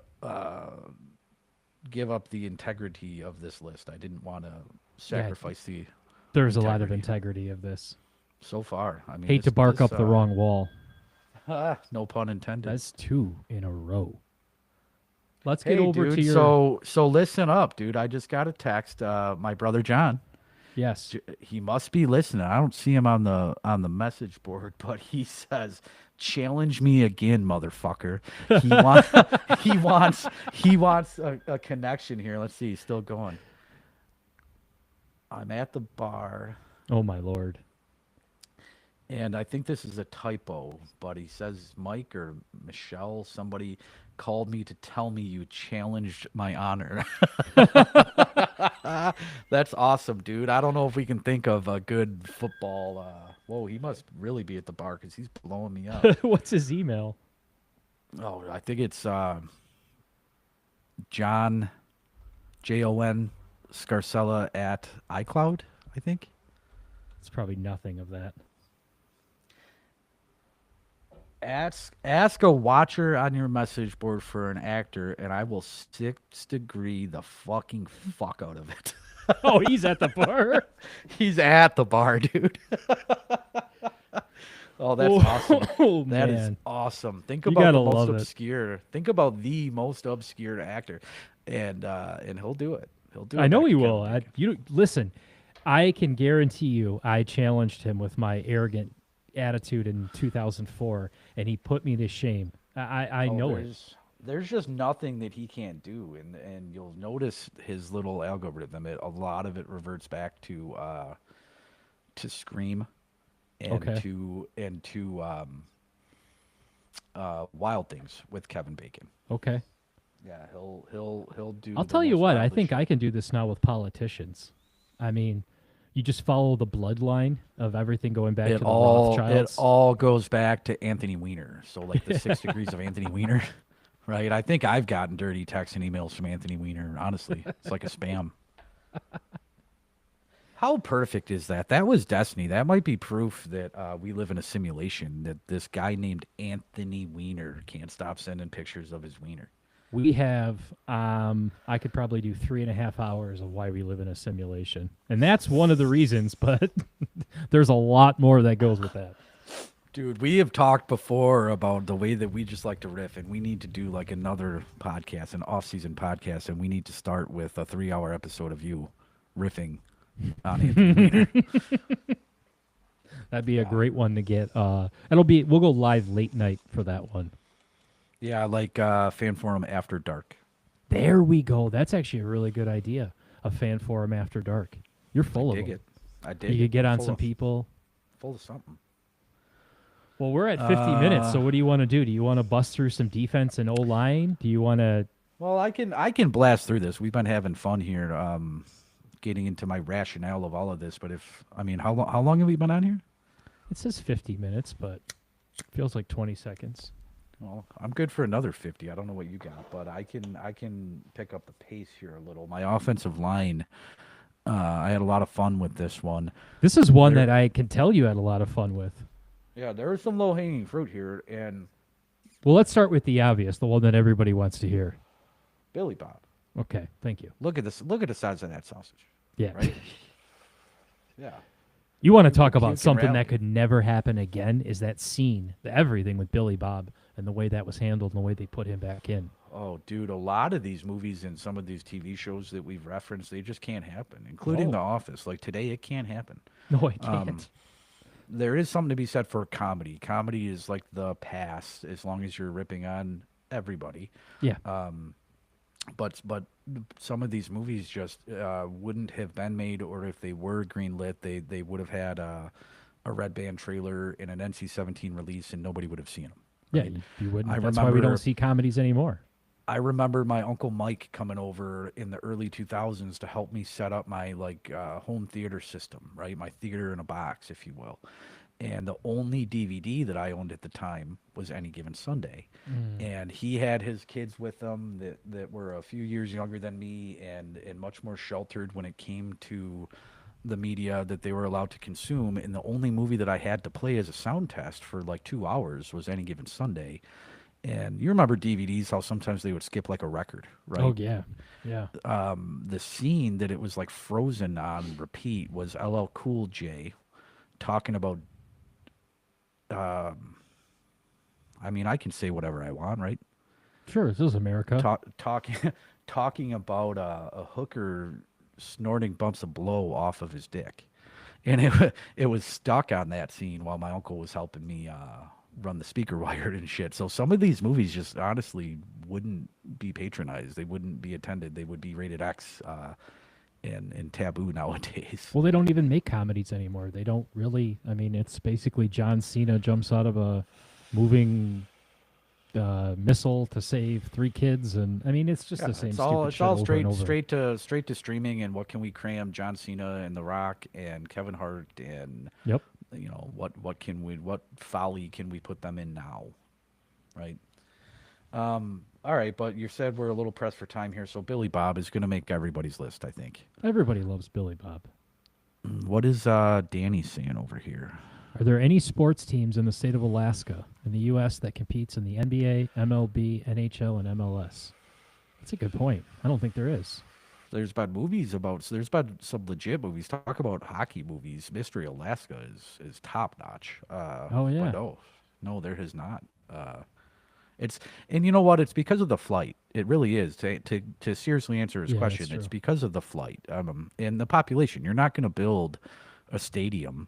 give up the integrity of this list. I didn't want to sacrifice the. There's a lot of integrity of this. So far, I mean, hate to bark up the wrong wall. No pun intended. That's 2 in a row. Let's get over to your. So listen up, dude. I just got a text. My brother John. Yes. He must be listening. I don't see him on the message board, but he says, "Challenge me again, motherfucker." He wants a connection here. Let's see. He's still going. I'm at the bar. Oh my Lord. And I think this is a typo, but he says Mike or Michelle, somebody called me to tell me you challenged my honor. That's awesome, dude. I don't know if we can think of a good football. Whoa, he must really be at the bar because he's blowing me up. What's his email? Oh, I think it's John, Jon Scarcella at iCloud, I think. It's probably nothing of that. Ask a watcher on your message board for an actor, and I will 6th degree the fucking fuck out of it. Oh, he's at the bar? He's at the bar, dude. Oh, that's awesome. Oh, that man. is awesome. Think about the most obscure actor, and he'll do it. He'll do it. I know he will. Listen, I can guarantee you I challenged him with my arrogant attitude in 2004, and he put me to shame. I know it. There's just nothing that he can't do, and you'll notice his little algorithm. A lot of it reverts back to Scream and to Wild Things with Kevin Bacon. Okay. Yeah, he'll do. I'll tell you what. I think I can do this now with politicians. I mean, you just follow the bloodline of everything going back to the Rothschilds. It all goes back to Anthony Weiner. So like the 6 degrees of Anthony Weiner, right? I think I've gotten dirty texts and emails from Anthony Weiner. Honestly, it's like a spam. How perfect is that? That was destiny. That might be proof that we live in a simulation, that this guy named Anthony Weiner can't stop sending pictures of his wiener. We have, I could probably do 3.5 hours of why we live in a simulation. And that's one of the reasons, but there's a lot more that goes with that. Dude, we have talked before about the way that we just like to riff, and we need to do like another podcast, an off-season podcast, and we need to start with a 3-hour episode of you riffing on Anthony Weiner. That'd be a great one to get. We'll go live late night for that one. Yeah, like fan forum after dark. There we go. That's actually a really good idea. A fan forum after dark. You're full of them. I dig it. You could get on some people. Full of something. Well, we're at 50 minutes, so what do you want to do? Do you want to bust through some defense and O-line? Do you want to... Well, I can blast through this. We've been having fun here, getting into my rationale of all of this. But how long have we been on here? It says 50 minutes, but it feels like 20 seconds. Well, I'm good for another 50. I don't know what you got, but I can pick up the pace here a little. My offensive line, I had a lot of fun with this one. This is one that I can tell you had a lot of fun with. Yeah, there is some low hanging fruit here, and Well, let's start with the obvious, the one that everybody wants to hear. Billy Bob. Okay, thank you. Look at this. Look at the size of that sausage. Yeah. Right. Yeah. You want to People talk about puke and something rally. that could never happen again is that scene, everything with Billy Bob and the way that was handled and the way they put him back in. Oh, dude, a lot of these movies and some of these TV shows that we've referenced, they just can't happen, including No. The Office. Like today, it can't happen. No, I can't. There is something to be said for comedy. Comedy is like the past, as long as you're ripping on everybody. Yeah. But some of these movies just wouldn't have been made, or if they were greenlit, they would have had a red band trailer and an NC-17 release, and nobody would have seen them. Yeah, Right? you wouldn't. I That's why we remember- don't see comedies anymore. I remember my Uncle Mike coming over in the early 2000s to help me set up my home theater system, right? My theater in a box, if you will. And the only DVD that I owned at the time was Any Given Sunday. And he had his kids with him that were a few years younger than me and much more sheltered when it came to the media that they were allowed to consume. And the only movie that I had to play as a sound test for like 2 hours was Any Given Sunday. And you remember DVDs, how sometimes they would skip like a record, right? Oh yeah, yeah. The scene that it was like frozen on repeat was LL Cool J talking about. I mean, I can say whatever I want, right? Sure, this is America. Talking about a hooker snorting bumps of blow off of his dick, and it was stuck on that scene while my uncle was helping me run the speaker wire and shit. So some of these movies just honestly wouldn't be patronized. They wouldn't be attended. They would be rated X and taboo nowadays. Well, they don't even make comedies anymore. They don't really. I mean, it's basically John Cena jumps out of a moving missile to save 3 kids, and I mean, it's just the same. It's stupid all shit over straight and over. straight to streaming. And what can we cram? John Cena and The Rock and Kevin Hart and Yep. what folly can we put them in now, right? All right, but you said we're a little pressed for time here, so Billy Bob is going to make everybody's list, I think. Everybody loves Billy Bob. What is Danny saying over here? Are there any sports teams in the state of Alaska in the U.S. that competes in the NBA, MLB, NHL, and MLS? That's a good point. I don't think there is. There's been some legit movies. Talk about hockey movies. Mystery Alaska is top notch. Oh, yeah. But no, there has not. And you know what? It's because of the flight. It really is. To seriously answer his Yeah, that's question, it's true. because of the flight and the population. You're not going to build a stadium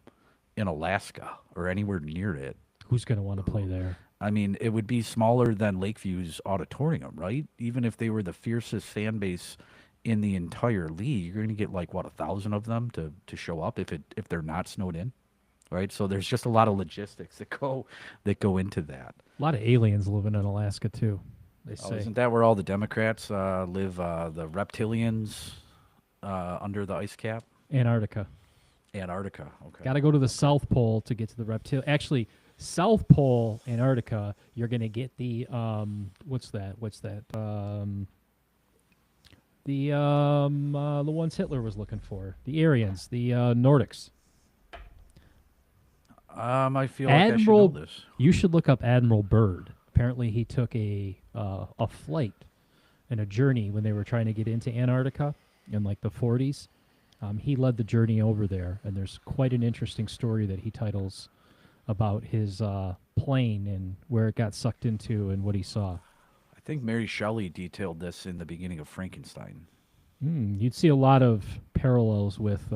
in Alaska or anywhere near it. Who's going to want to play there? I mean, it would be smaller than Lakeview's auditorium, right? Even if they were the fiercest fan base in the entire league, you're going to get like 1,000 of them to show up if they're not snowed in, right? So there's just a lot of logistics that go into that. A lot of aliens living in Alaska too. They Oh, say. isn't that where all the Democrats live? The reptilians under the ice cap, Antarctica. Antarctica. Okay. Got to go to the South Pole to get to the reptile. Actually, South Pole, Antarctica, you're going to get the what's that? The ones Hitler was looking for. The Aryans, the Nordics. I feel like Admiral, I should know this. you should look up Admiral Byrd. Apparently, he took a flight and a journey when they were trying to get into Antarctica in like the 40s. He led the journey over there, and there's quite an interesting story that he titles about his plane and where it got sucked into and what he saw. I think Mary Shelley detailed this in the beginning of Frankenstein. You'd see a lot of parallels with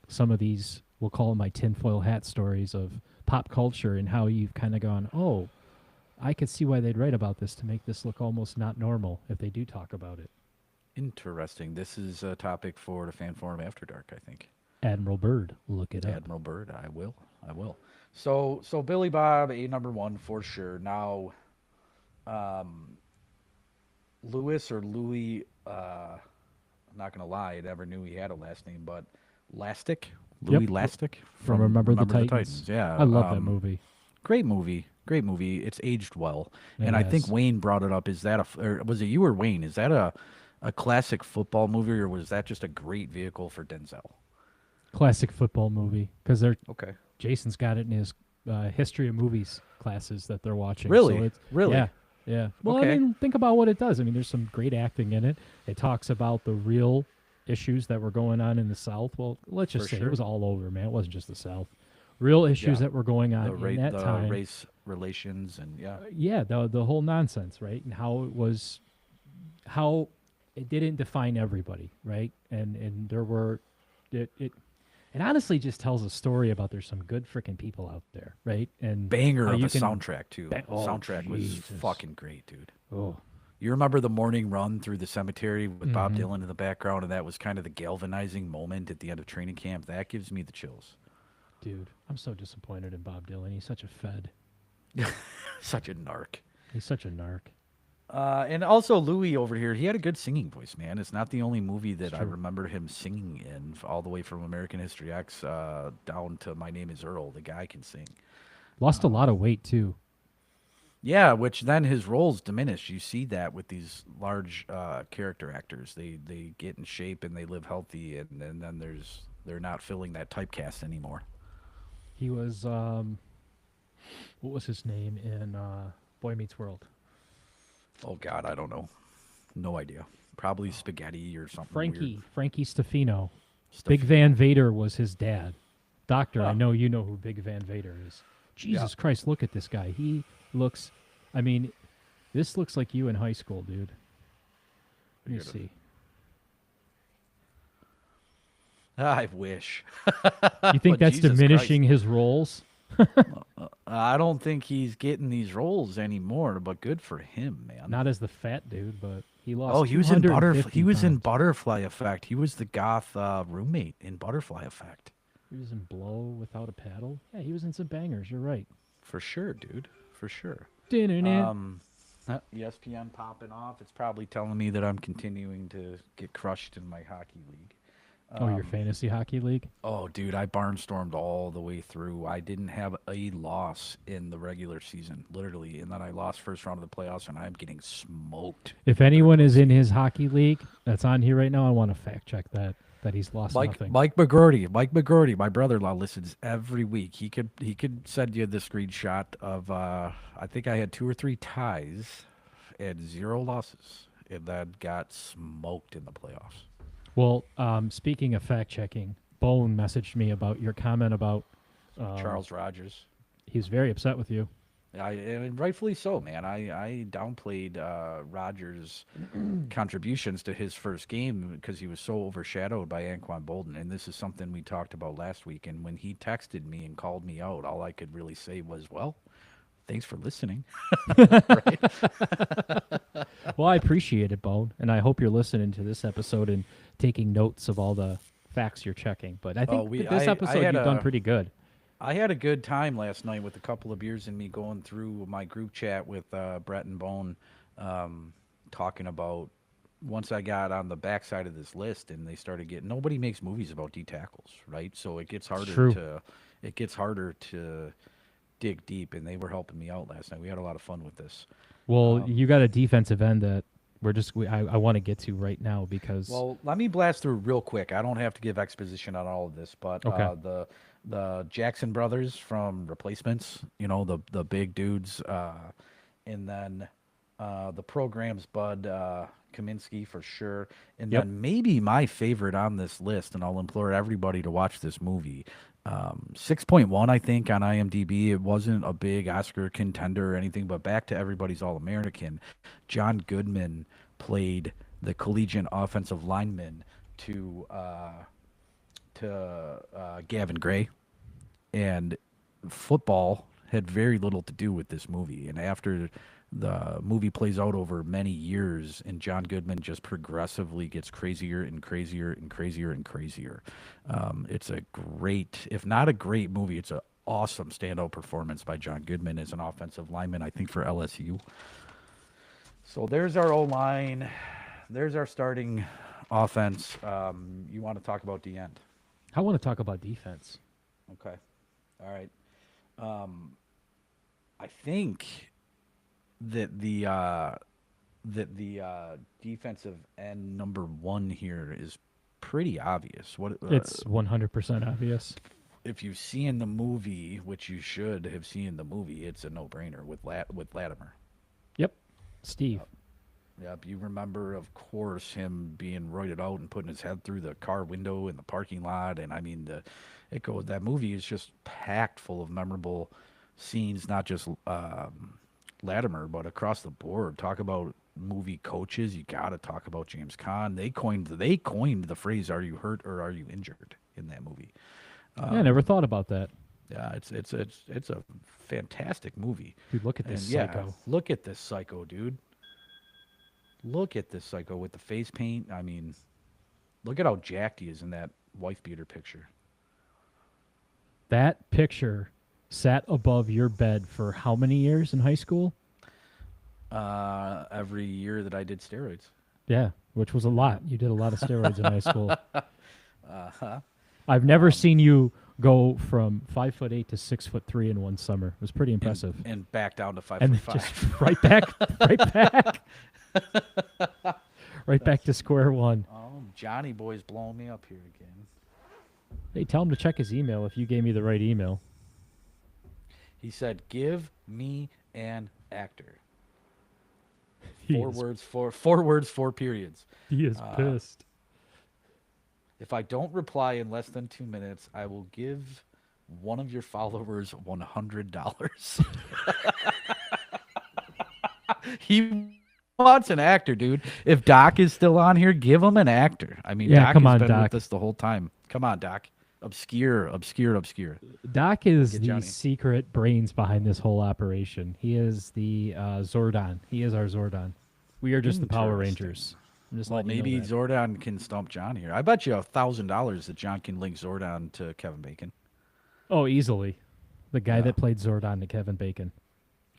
some of these, we'll call them my tinfoil hat stories of pop culture and how you've kind of gone, oh, I could see why they'd write about this to make this look almost not normal if they do talk about it. Interesting. This is a topic for the Fan Forum After Dark, I think. Admiral Byrd, look it up. Admiral Byrd, I will. So Billy Bob, a number one for sure. Now, Louis or Louis, I'm not going to lie, I never knew he had a last name, but Lastic? Louis Yep. Lastic? From Remember the Titans. Yeah. I love that movie. Great movie. It's aged well. It And I think has. Wayne brought it up. Is that or was it you or Wayne? Is that a classic football movie, or was that just a great vehicle for Denzel? Classic football movie because they're Okay. Jason's got it in his history of movies classes that they're watching. Really? So it's Really? yeah, yeah. Well, Okay. I mean, think about what it does. I mean, there's some great acting in it. It talks about the real issues that were going on in the South. Well, let's just For say it sure. was all over, man. It wasn't just the South. Real issues Yeah. that were going on in that The time. race relations and yeah. Yeah, the whole nonsense, right? And how it was, how it didn't define everybody, right? And there were, it honestly just tells a story about there's some good freaking people out there, right? And Banger how of you a can soundtrack too. oh, Soundtrack was Jesus. fucking great, dude. Oh, You remember the morning run through the cemetery with Bob Mhm. Dylan in the background, and that was kind of the galvanizing moment at the end of training camp. That gives me the chills. dude, I'm so disappointed in Bob Dylan. He's such a fed. Such a narc. He's such a narc. And also Louis over here, he had a good singing voice, man. It's not the only movie that I true. remember him singing in, all the way from American History X down to My Name Is Earl. The guy can sing. Lost a lot of weight too. Yeah, which then his roles diminish. You see that with these large character actors. They get in shape and they live healthy, and then they're not filling that typecast anymore. He was what was his name in Boy Meets World? Oh God, I don't know. No idea. Probably spaghetti or something. Frankie Stefano. Weird. Big Van Vader was his dad. Doctor, I Huh. know you know who Big Van Vader is. Jesus Christ, look at this guy. He looks, I mean, this looks like you in high school, dude. Let me Forget it. see. I wish. You think But that's Jesus diminishing his roles? I don't think he's getting these roles anymore, but good for him, man. Not as the fat dude, but he lost. Oh, he was in 250 He was in pounds. Butterfly Effect. He was the goth roommate in Butterfly Effect. He was in Blow Without a Paddle. Yeah, he was in some bangers. You're right. For sure, dude. For sure. Dinner. ESPN popping off. It's probably telling me that I'm continuing to get crushed in my hockey league. Oh, your fantasy hockey league? Oh, dude, I barnstormed all the way through. I didn't have a loss in the regular season, literally, and then I lost first round of the playoffs, and I'm getting smoked. If anyone is in his hockey league that's on here right now, I want to fact check that he's lost nothing. Mike McGroarty, my brother-in-law listens every week. He could send you the screenshot of I think I had 2 or 3 ties and 0 losses, and then got smoked in the playoffs. Well, speaking of fact checking, Bone messaged me about your comment about Charles Rogers. he was very upset with you. And rightfully so, man. I downplayed Rogers' contributions to his first game because he was so overshadowed by Anquan Bolden. And this is something we talked about last week. And when he texted me and called me out, all I could really say was, well, thanks for listening. Well, I appreciate it, Bone, and I hope you're listening to this episode and taking notes of all the facts you're checking. But I think with this episode you've done pretty good. I had a good time last night with a couple of beers in me going through my group chat with Brett and Bone, talking about once I got on the backside of this list and they started getting, nobody makes movies about D tackles, right? So it gets harder to dig deep, and they were helping me out last night. We had a lot of fun with this. Well, you got a defensive end that I want to get to right now because Well, let me blast through real quick. I don't have to give exposition on all of this, but Okay. The Jackson brothers from Replacements, you know, the big dudes, and then the program's Bud Kaminsky for sure, and Yep. then maybe my favorite on this list, and I'll implore everybody to watch this movie. 6.1, I think, on IMDb. It wasn't a big Oscar contender or anything, but back to everybody's All-American. John Goodman played the collegiate offensive lineman to Gavin Gray, and football had very little to do with this movie. And after the movie plays out over many years, and John Goodman just progressively gets crazier and crazier and crazier and crazier. It's a great, if not a great movie, it's an awesome standout performance by John Goodman as an offensive lineman, I think, for LSU. So there's our O-line. There's our starting offense. You want to talk about the end? I want to talk about defense. Okay. All right. I think that the defensive end number 1 here is pretty obvious. It's 100% obvious. if you've seen the movie, which you should have seen the movie, it's a no-brainer with Latimer. Yep. Steve. Yep, you remember, of course, him being roided out and putting his head through the car window in the parking lot, and I mean, that movie is just packed full of memorable scenes, not just Latimer, but across the board. Talk about movie coaches, you got to talk about James Caan. They coined the phrase "Are you hurt or are you injured?" in that movie. Yeah, I never thought about that. Yeah, it's a fantastic movie. Dude, look at this And yeah, psycho. look at this psycho, dude. Look at this psycho with the face paint. I mean, look at how jacked he is in that wife beater picture. That picture sat above your bed for how many years in high school? Every year that I did steroids. Yeah, which was a lot. You did a lot of steroids in high school. Uh-huh. I've never seen you go from 5'8" to 6'3" in one summer. It was pretty impressive. And back down to 5'5". And then just right back, right back to square one. Oh, Johnny boy's blowing me up here again. Hey, tell him to check his email if you gave me the right email. He said, "Give me an actor." He Four is- words, four periods. He is pissed. If I don't reply in less than 2 minutes, I will give one of your followers $100. He wants an actor, dude. If Doc is still on here, give him an actor. I mean, Yeah, Doc come has on, been Doc. with us the whole time. Come on, Doc. Obscure. Doc is Get the Johnny. secret brains behind this whole operation. He is the Zordon. He is our Zordon. We are just the Power Interesting. Rangers. I'm just Well, letting you know maybe that. Zordon can stump John here. I bet you $1,000 that John can link Zordon to Kevin Bacon. Oh, easily. The guy Yeah. that played Zordon to Kevin Bacon.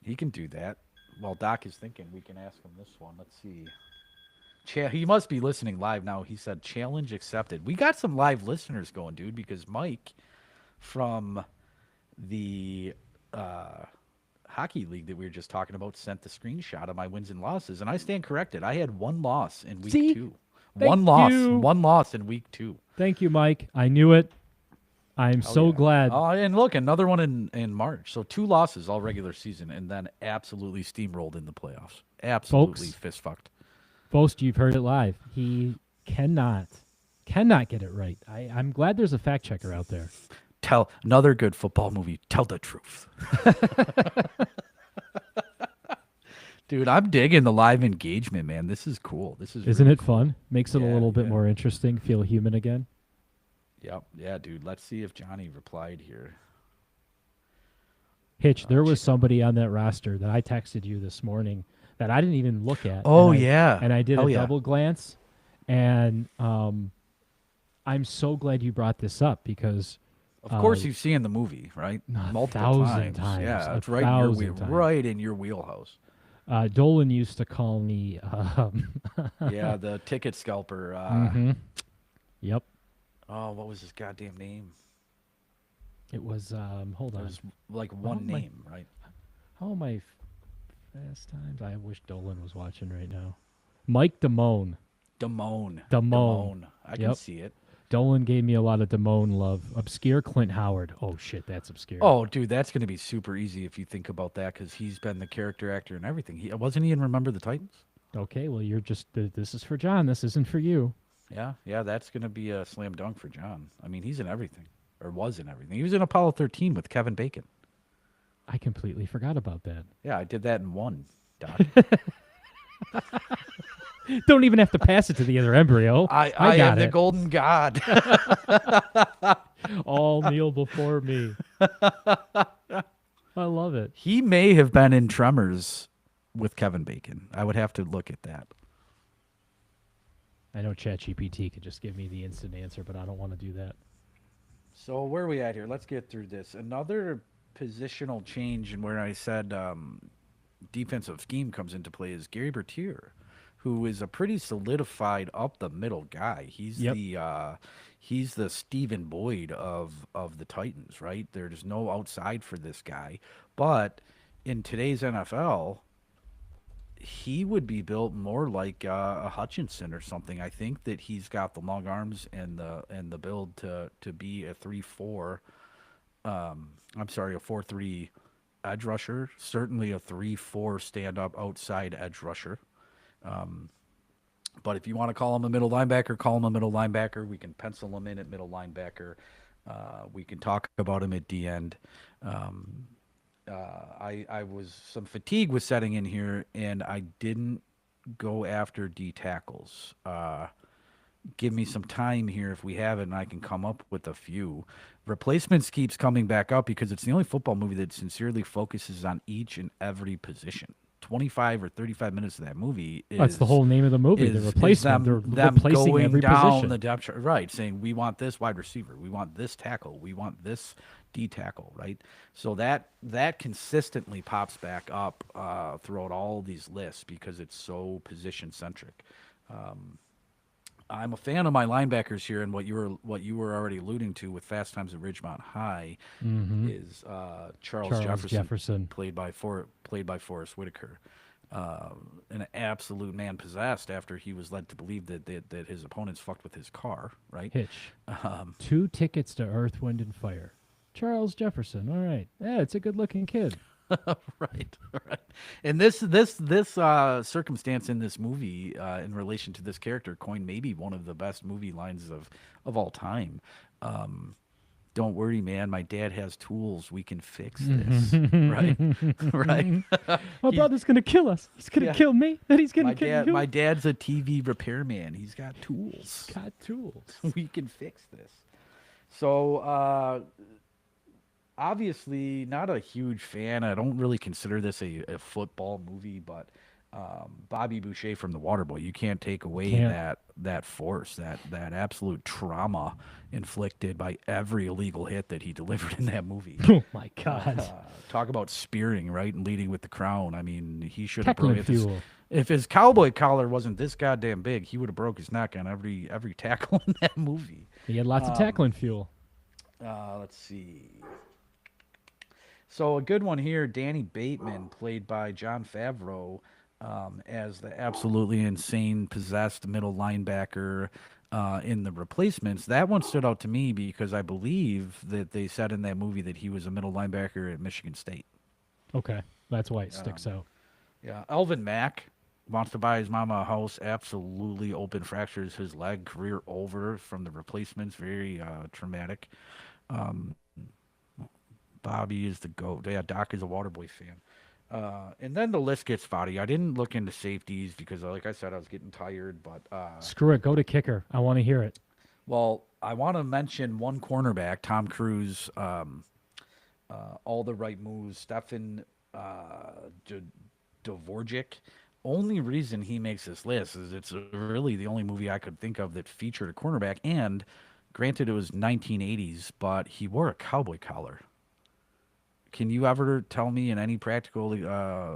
He can do that. While Doc is thinking, we can ask him this one. Let's see. He must be listening live now. He said, "Challenge accepted." We got some live listeners going, dude, because Mike from the hockey league that we were just talking about sent the screenshot of my wins and losses, and I stand corrected. I had one loss in week See? 2. Thank One loss. you. One loss in week 2. Thank you, Mike. I knew it. I'm Hell so yeah. glad. Oh, and look, another one in March. So 2 losses all regular season, and then absolutely steamrolled in the playoffs. Absolutely Folks. fist fucked. Boast, you've heard it live. He cannot get it right. I'm glad there's a fact checker out there. Tell another good football movie. Tell the truth. Dude, I'm digging the live engagement, man. This is cool. This is Isn't really it fun? Makes it a Yeah, little bit yeah. more interesting. Feel human again. Yep. Yeah, dude. Let's see if Johnny replied here. Hitch, there was somebody on that roster that I texted you this morning that I didn't even look at. Oh, and yeah. And I did Hell a yeah. double glance. And I'm so glad you brought this up because Of course, you've seen the movie, right? Multiple 1,000 times. times. Yeah, it's 1,000 times. right in your wheelhouse. Dolan used to call me. Yeah, the ticket scalper. Mhm. Yep. Oh, what was his goddamn name? It was, hold It on. was like one my- name, right? How am I fast times? I wish Dolan was watching right now. Mike Damone. Damone. Damone. I can Yep. see it. Dolan gave me a lot of Damone love. Obscure Clint Howard. Oh, shit, that's obscure. Oh, dude, that's going to be super easy if you think about that because he's been the character actor and everything. Wasn't he in Remember the Titans? Okay, well, you're just, this is for John. This isn't for you. Yeah, that's going to be a slam dunk for John. I mean, he's in everything, or was in everything. He was in Apollo 13 with Kevin Bacon. I completely forgot about that. Yeah, I did that in one, Doc. Don't even have to pass it to the other embryo. I got am the it. golden god. All kneel before me. I love it. He may have been in Tremors with Kevin Bacon. I would have to look at that. I know ChatGPT could just give me the instant answer, but I don't want to do that. So where are we at here? Let's get through this. Another positional change in where I said defensive scheme comes into play is Gary Bertier, who is a pretty solidified up the middle guy. He's he's the Stephen Boyd of the Titans, right? There's no outside for this guy. But in today's NFL, he would be built more like a Hutchinson or something. I think that he's got the long arms and the build to be a 3-4 I'm sorry, a 4-3 edge rusher, certainly a 3-4 stand up outside edge rusher. But if you want to call him a middle linebacker, call him a middle linebacker. We can pencil him in at middle linebacker. We can talk about him at D end. Um, I was some fatigue was setting in here, and I didn't go after D tackles. Give me some time here if we have it, and I can come up with a few. Replacements keeps coming back up because it's the only football movie that sincerely focuses on each and every position. 25 or 35 minutes of that movie is That's the whole name of the movie. The replacement. They're them replacing going every down position. the depth chart, right? Saying we want this wide receiver, we want this tackle, we want this D tackle, right? So that consistently pops back up throughout all these lists because it's so position centric. I'm a fan of my linebackers here, and what you were already alluding to with Fast Times at Ridgemont High is Charles Jefferson, played by Forrest Whitaker, an absolute man possessed after he was led to believe that his opponents fucked with his car, right? Hitch. 2 tickets to Earth, Wind, and Fire. Charles Jefferson. All right. Yeah, it's a good-looking kid. Right. And this circumstance in this movie, in relation to this character, coined maybe one of the best movie lines of all time. Don't worry, man. My dad has tools. We can fix this. Right. Right. My brother's gonna kill us. He's gonna kill me. And he's gonna kill you. My dad's a TV repairman. He's got tools. Got tools. We can fix this. So. Obviously, not a huge fan. I don't really consider this a football movie, but Bobby Boucher from The Waterboy, you can't take away that force, that absolute trauma inflicted by every illegal hit that he delivered in that movie. Oh my God! Talk about spearing, right, and leading with the crown. I mean, he should have broke if his cowboy collar wasn't this goddamn big, he would have broke his neck on every tackle in that movie. He had lots of tackling fuel. Let's see. So a good one here, Danny Bateman, played by Jon Favreau, as the absolutely insane, possessed middle linebacker in The Replacements. That one stood out to me because I believe that they said in that movie that he was a middle linebacker at Michigan State. Okay, that's why it sticks out. Yeah, Elvin Mack wants to buy his mama a house, absolutely open fractures his leg, career over from The Replacements, very traumatic. Bobby is the GOAT. Yeah, Doc is a Waterboy fan. And then the list gets spotty. I didn't look into safeties because, like I said, I was getting tired. But screw it. Go to kicker. I want to hear it. Well, I want to mention one cornerback, Tom Cruise, all the right moves, Stefan Dvorak. Only reason he makes this list is it's really the only movie I could think of that featured a cornerback. And granted, it was 1980s, but he wore a cowboy collar. Can you ever tell me in any practical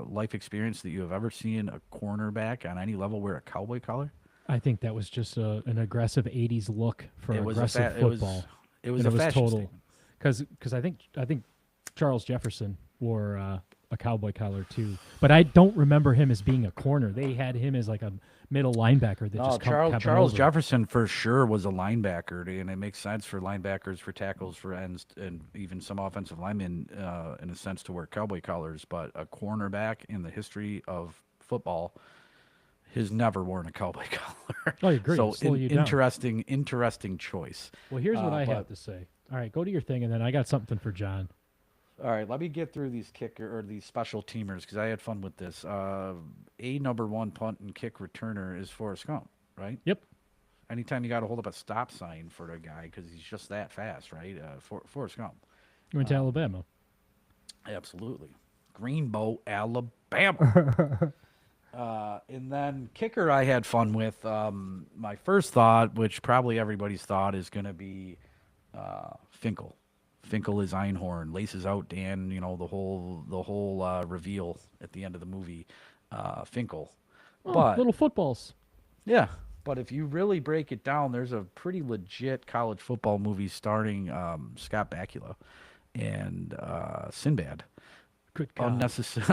life experience that you have ever seen a cornerback on any level wear a cowboy collar? I think that was just an aggressive 80s look for aggressive football. It was total. Because I think Charles Jefferson wore a cowboy collar too. But I don't remember him as being a corner. They had him as like a middle linebacker that just Charles Jefferson for sure was a linebacker, and it makes sense for linebackers, for tackles, for ends, and even some offensive linemen in a sense to wear cowboy collars. But a cornerback in the history of football has never worn a cowboy collar. I agree. So interesting choice. Well, here's what I have to say. All right, go to your thing, and then I got something for John. All right, let me get through these these special teamers because I had fun with this. Number 1 punt and kick returner is Forrest Gump, right? Yep. Anytime you got to hold up a stop sign for a guy because he's just that fast, right? Forrest Gump. You went to Alabama. Absolutely. Greenbow, Alabama. And then kicker I had fun with. My first thought, which probably everybody's thought, is going to be Finkel. Finkel is Einhorn, laces out Dan, the whole reveal at the end of the movie. Finkel. But little footballs. Yeah, but if you really break it down, there's a pretty legit college football movie starring Scott Bakula and Sinbad. Good God.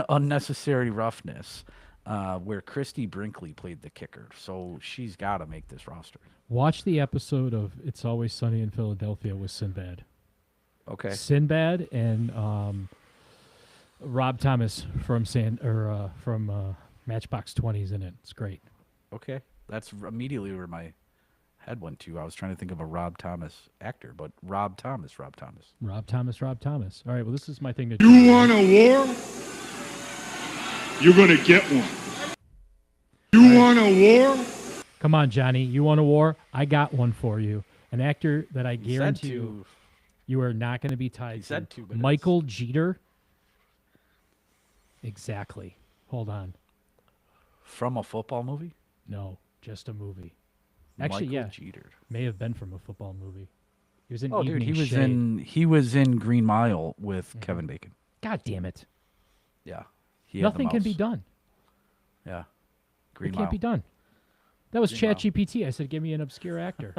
Unnecessary Roughness, where Christy Brinkley played the kicker. So she's got to make this roster. Watch the episode of It's Always Sunny in Philadelphia with Sinbad. Okay. Sinbad and Rob Thomas from Matchbox 20 is in it. It's great. Okay. That's immediately where my head went to. I was trying to think of a Rob Thomas actor, but Rob Thomas. Rob Thomas. All right, well, this is my thing to do. You want a war? You're going to get one. You want a war? Come on, Johnny. You want a war? I got one for you. An actor that I guarantee you are not going to be tied to. Michael Jeter. Exactly. Hold on. From a football movie? No, just a movie. Actually, Michael yeah. Jeter. May have been from a football movie. He was in Oh, dude, Evening he was Shade. he was in Green Mile with Kevin Bacon. God damn it. Yeah. He had Nothing the can be mouse. done. Yeah. Green It Mile. can't be done. That was Green Mile. ChatGPT. I said, give me an obscure actor.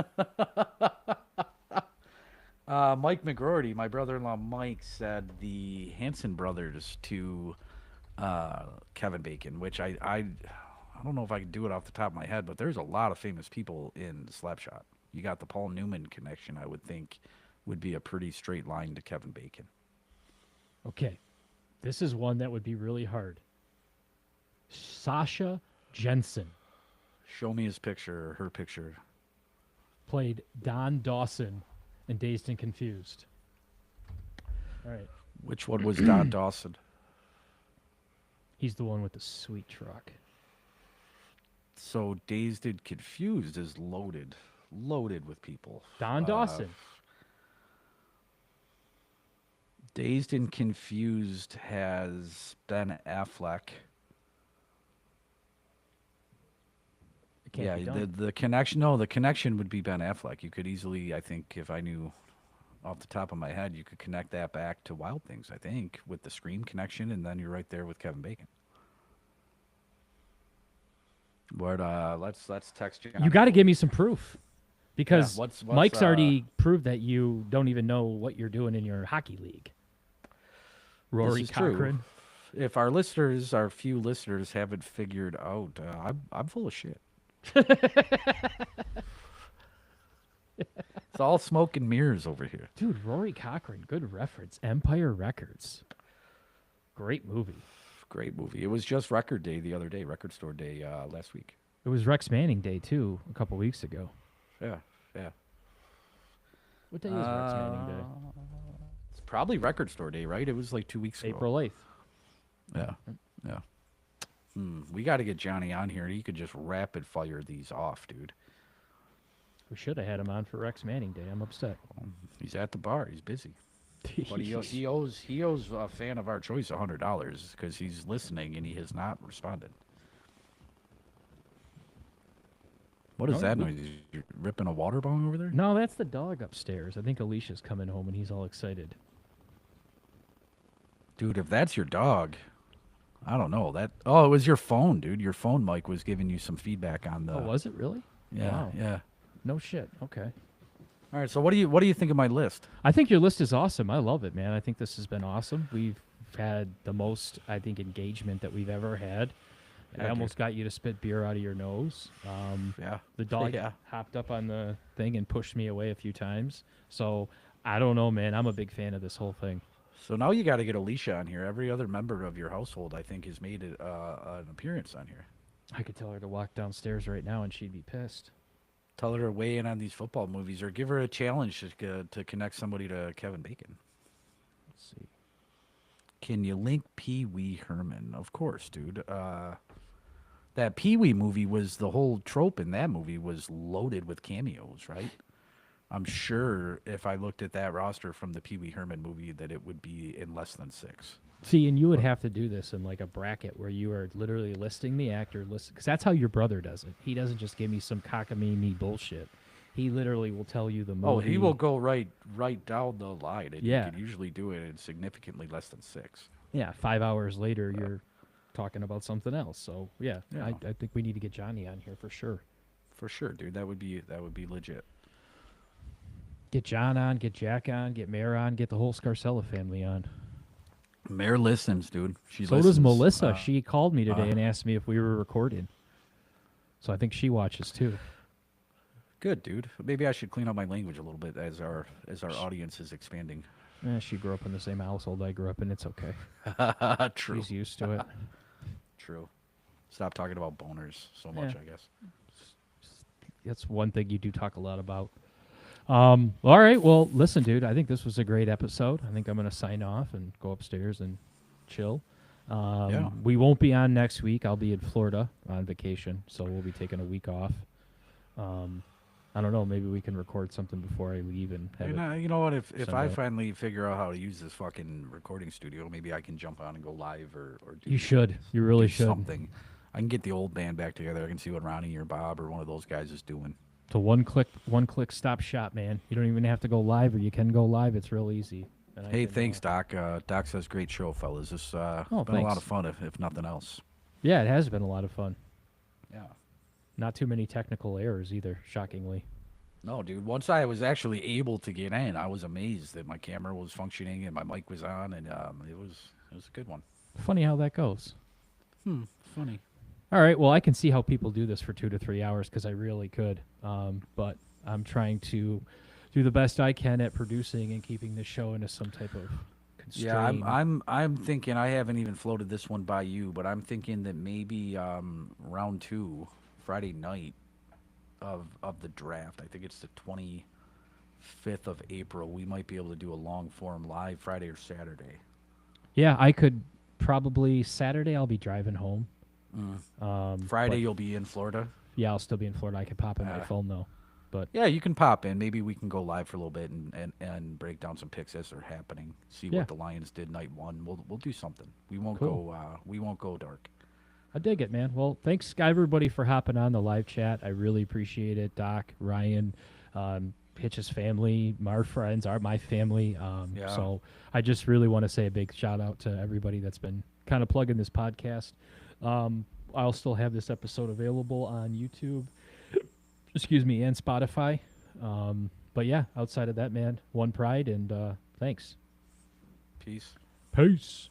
Mike McGroarty, my brother-in-law Mike, said the Hanson brothers to Kevin Bacon, which I don't know if I can do it off the top of my head, but there's a lot of famous people in Slapshot. You got the Paul Newman connection, I would think, would be a pretty straight line to Kevin Bacon. Okay. This is one that would be really hard. Sasha Jensen Show me his picture or her picture. played Don Dawson in Dazed and Confused. All right. Which one was Don Dawson? He's the one with the sweet truck. So Dazed and Confused is loaded with people. Don Dawson. Dazed and Confused has Ben Affleck. It can't be done. the connection. No, the connection would be Ben Affleck. You could easily, I think, if I knew off the top of my head, you could connect that back to Wild Things. I think with the Scream connection, and then you're right there with Kevin Bacon. But let's text you. You got to give me some proof. Because what's, Mike's already proved that you don't even know what you're doing in your hockey league. Rory This is true. Cochrane. If our few listeners haven't figured out, I'm full of shit. It's all smoke and mirrors over here. Dude, Rory Cochrane, good reference. Empire Records. Great movie. Great movie. It was just Record Day the other day, Record Store Day last week. It was Rex Manning Day, too, a couple weeks ago. Yeah. What day is Rex Manning Day? It's probably Record Store Day, right? It was like 2 weeks ago. April 8th. Yeah. We got to get Johnny on here. He could just rapid fire these off, dude. We should have had him on for Rex Manning Day. I'm upset. He's at the bar. He's busy. But he owes a fan of our choice $100 because he's listening and he has not responded. What is that noise? You're ripping a water bong over there? No, that's the dog upstairs. I think Alicia's coming home and he's all excited. Dude, if that's your dog, I don't know. It was your phone, dude. Your phone mic was giving you some feedback on the. Oh, was it really? Yeah, Wow. yeah. No shit. Okay. All right. So what do you think of my list? I think your list is awesome. I love it, man. I think this has been awesome. We've had the most, I think, engagement that we've ever had. Yeah, I almost got you to spit beer out of your nose. Yeah. The dog hopped up on the thing and pushed me away a few times. So I don't know, man. I'm a big fan of this whole thing. So now you got to get Alicia on here. Every other member of your household, I think, has made an appearance on here. I could tell her to walk downstairs right now and she'd be pissed. Tell her to weigh in on these football movies, or give her a challenge to connect somebody to Kevin Bacon. Let's see. Can you link Pee Wee Herman? Of course, dude. That Pee Wee movie was, the whole trope in that movie was loaded with cameos, right? I'm sure if I looked at that roster from the Pee Wee Herman movie that it would be in less than 6. See, and you would have to do this in like a bracket where you are literally listing the actor, because that's how your brother does it. He doesn't just give me some cockamamie bullshit. He literally will tell you the movie. Oh, he will go right down the line, and Yeah. you can usually do it in significantly less than 6. Yeah, 5 hours later, you're talking about something else. So, yeah. Yeah. I think we need to get Johnny on here for sure. For sure, dude. That would be legit. Get John on, get Jack on, get Mare on, get the whole Scarcella family on. Mare listens, dude. She So listens. does Melissa. She called me today and asked me if we were recording. So I think she watches too. Good, dude. Maybe I should clean up my language a little bit as our audience is expanding. She grew up in the same household I grew up in. It's okay. True. She's used to it. True. Stop talking about boners so much, Yeah. I guess. That's one thing you do talk a lot about. All right. Well, listen, dude, I think this was a great episode. I think I'm going to sign off and go upstairs and chill. Yeah. We won't be on next week. I'll be in Florida on vacation, so we'll be taking a week off. I don't know. Maybe we can record something before I leave and have You know what? If send I out. finally figure out how to use this fucking recording studio, maybe I can jump on and go live or do You should. You really do should. something. I can get the old band back together. I can see what Ronnie or Bob or one of those guys is doing. To one click stop shop, man. You don't even have to go live, or you can go live. It's real easy. And I Hey, can, thanks, Doc. Doc says great show, fellas. This been a lot thanks. of fun, if nothing else. Yeah, it has been a lot of fun. Yeah. Not too many technical errors either, shockingly. No, dude. Once I was actually able to get in, I was amazed that my camera was functioning and my mic was on, and it was a good one. Funny how that goes. Funny. All right, well, I can see how people do this for 2 to 3 hours because I really could. But I'm trying to do the best I can at producing and keeping the show into some type of constraint. Yeah, I'm thinking I haven't even floated this one by you, but I'm thinking that maybe round 2, Friday night of the draft. I think it's the 25th of April. We might be able to do a long form live Friday or Saturday. Yeah, I could probably Saturday. I'll be driving home. Friday but- you'll be in Florida. Yeah, I'll still be in Florida. I could pop in my phone though. But Yeah, you can pop in. Maybe we can go live for a little bit and break down some picks as they're happening. See Yeah. what the Lions did night 1. We'll do something. We won't Cool. go dark. I dig it, man. Well, thanks everybody for hopping on the live chat. I really appreciate it. Doc, Ryan, Hitch's family, our friends, my family. Yeah. So I just really want to say a big shout out to everybody that's been kind of plugging this podcast. I'll still have this episode available on YouTube, and Spotify. But yeah, outside of that, man, one pride and thanks. Peace. Peace.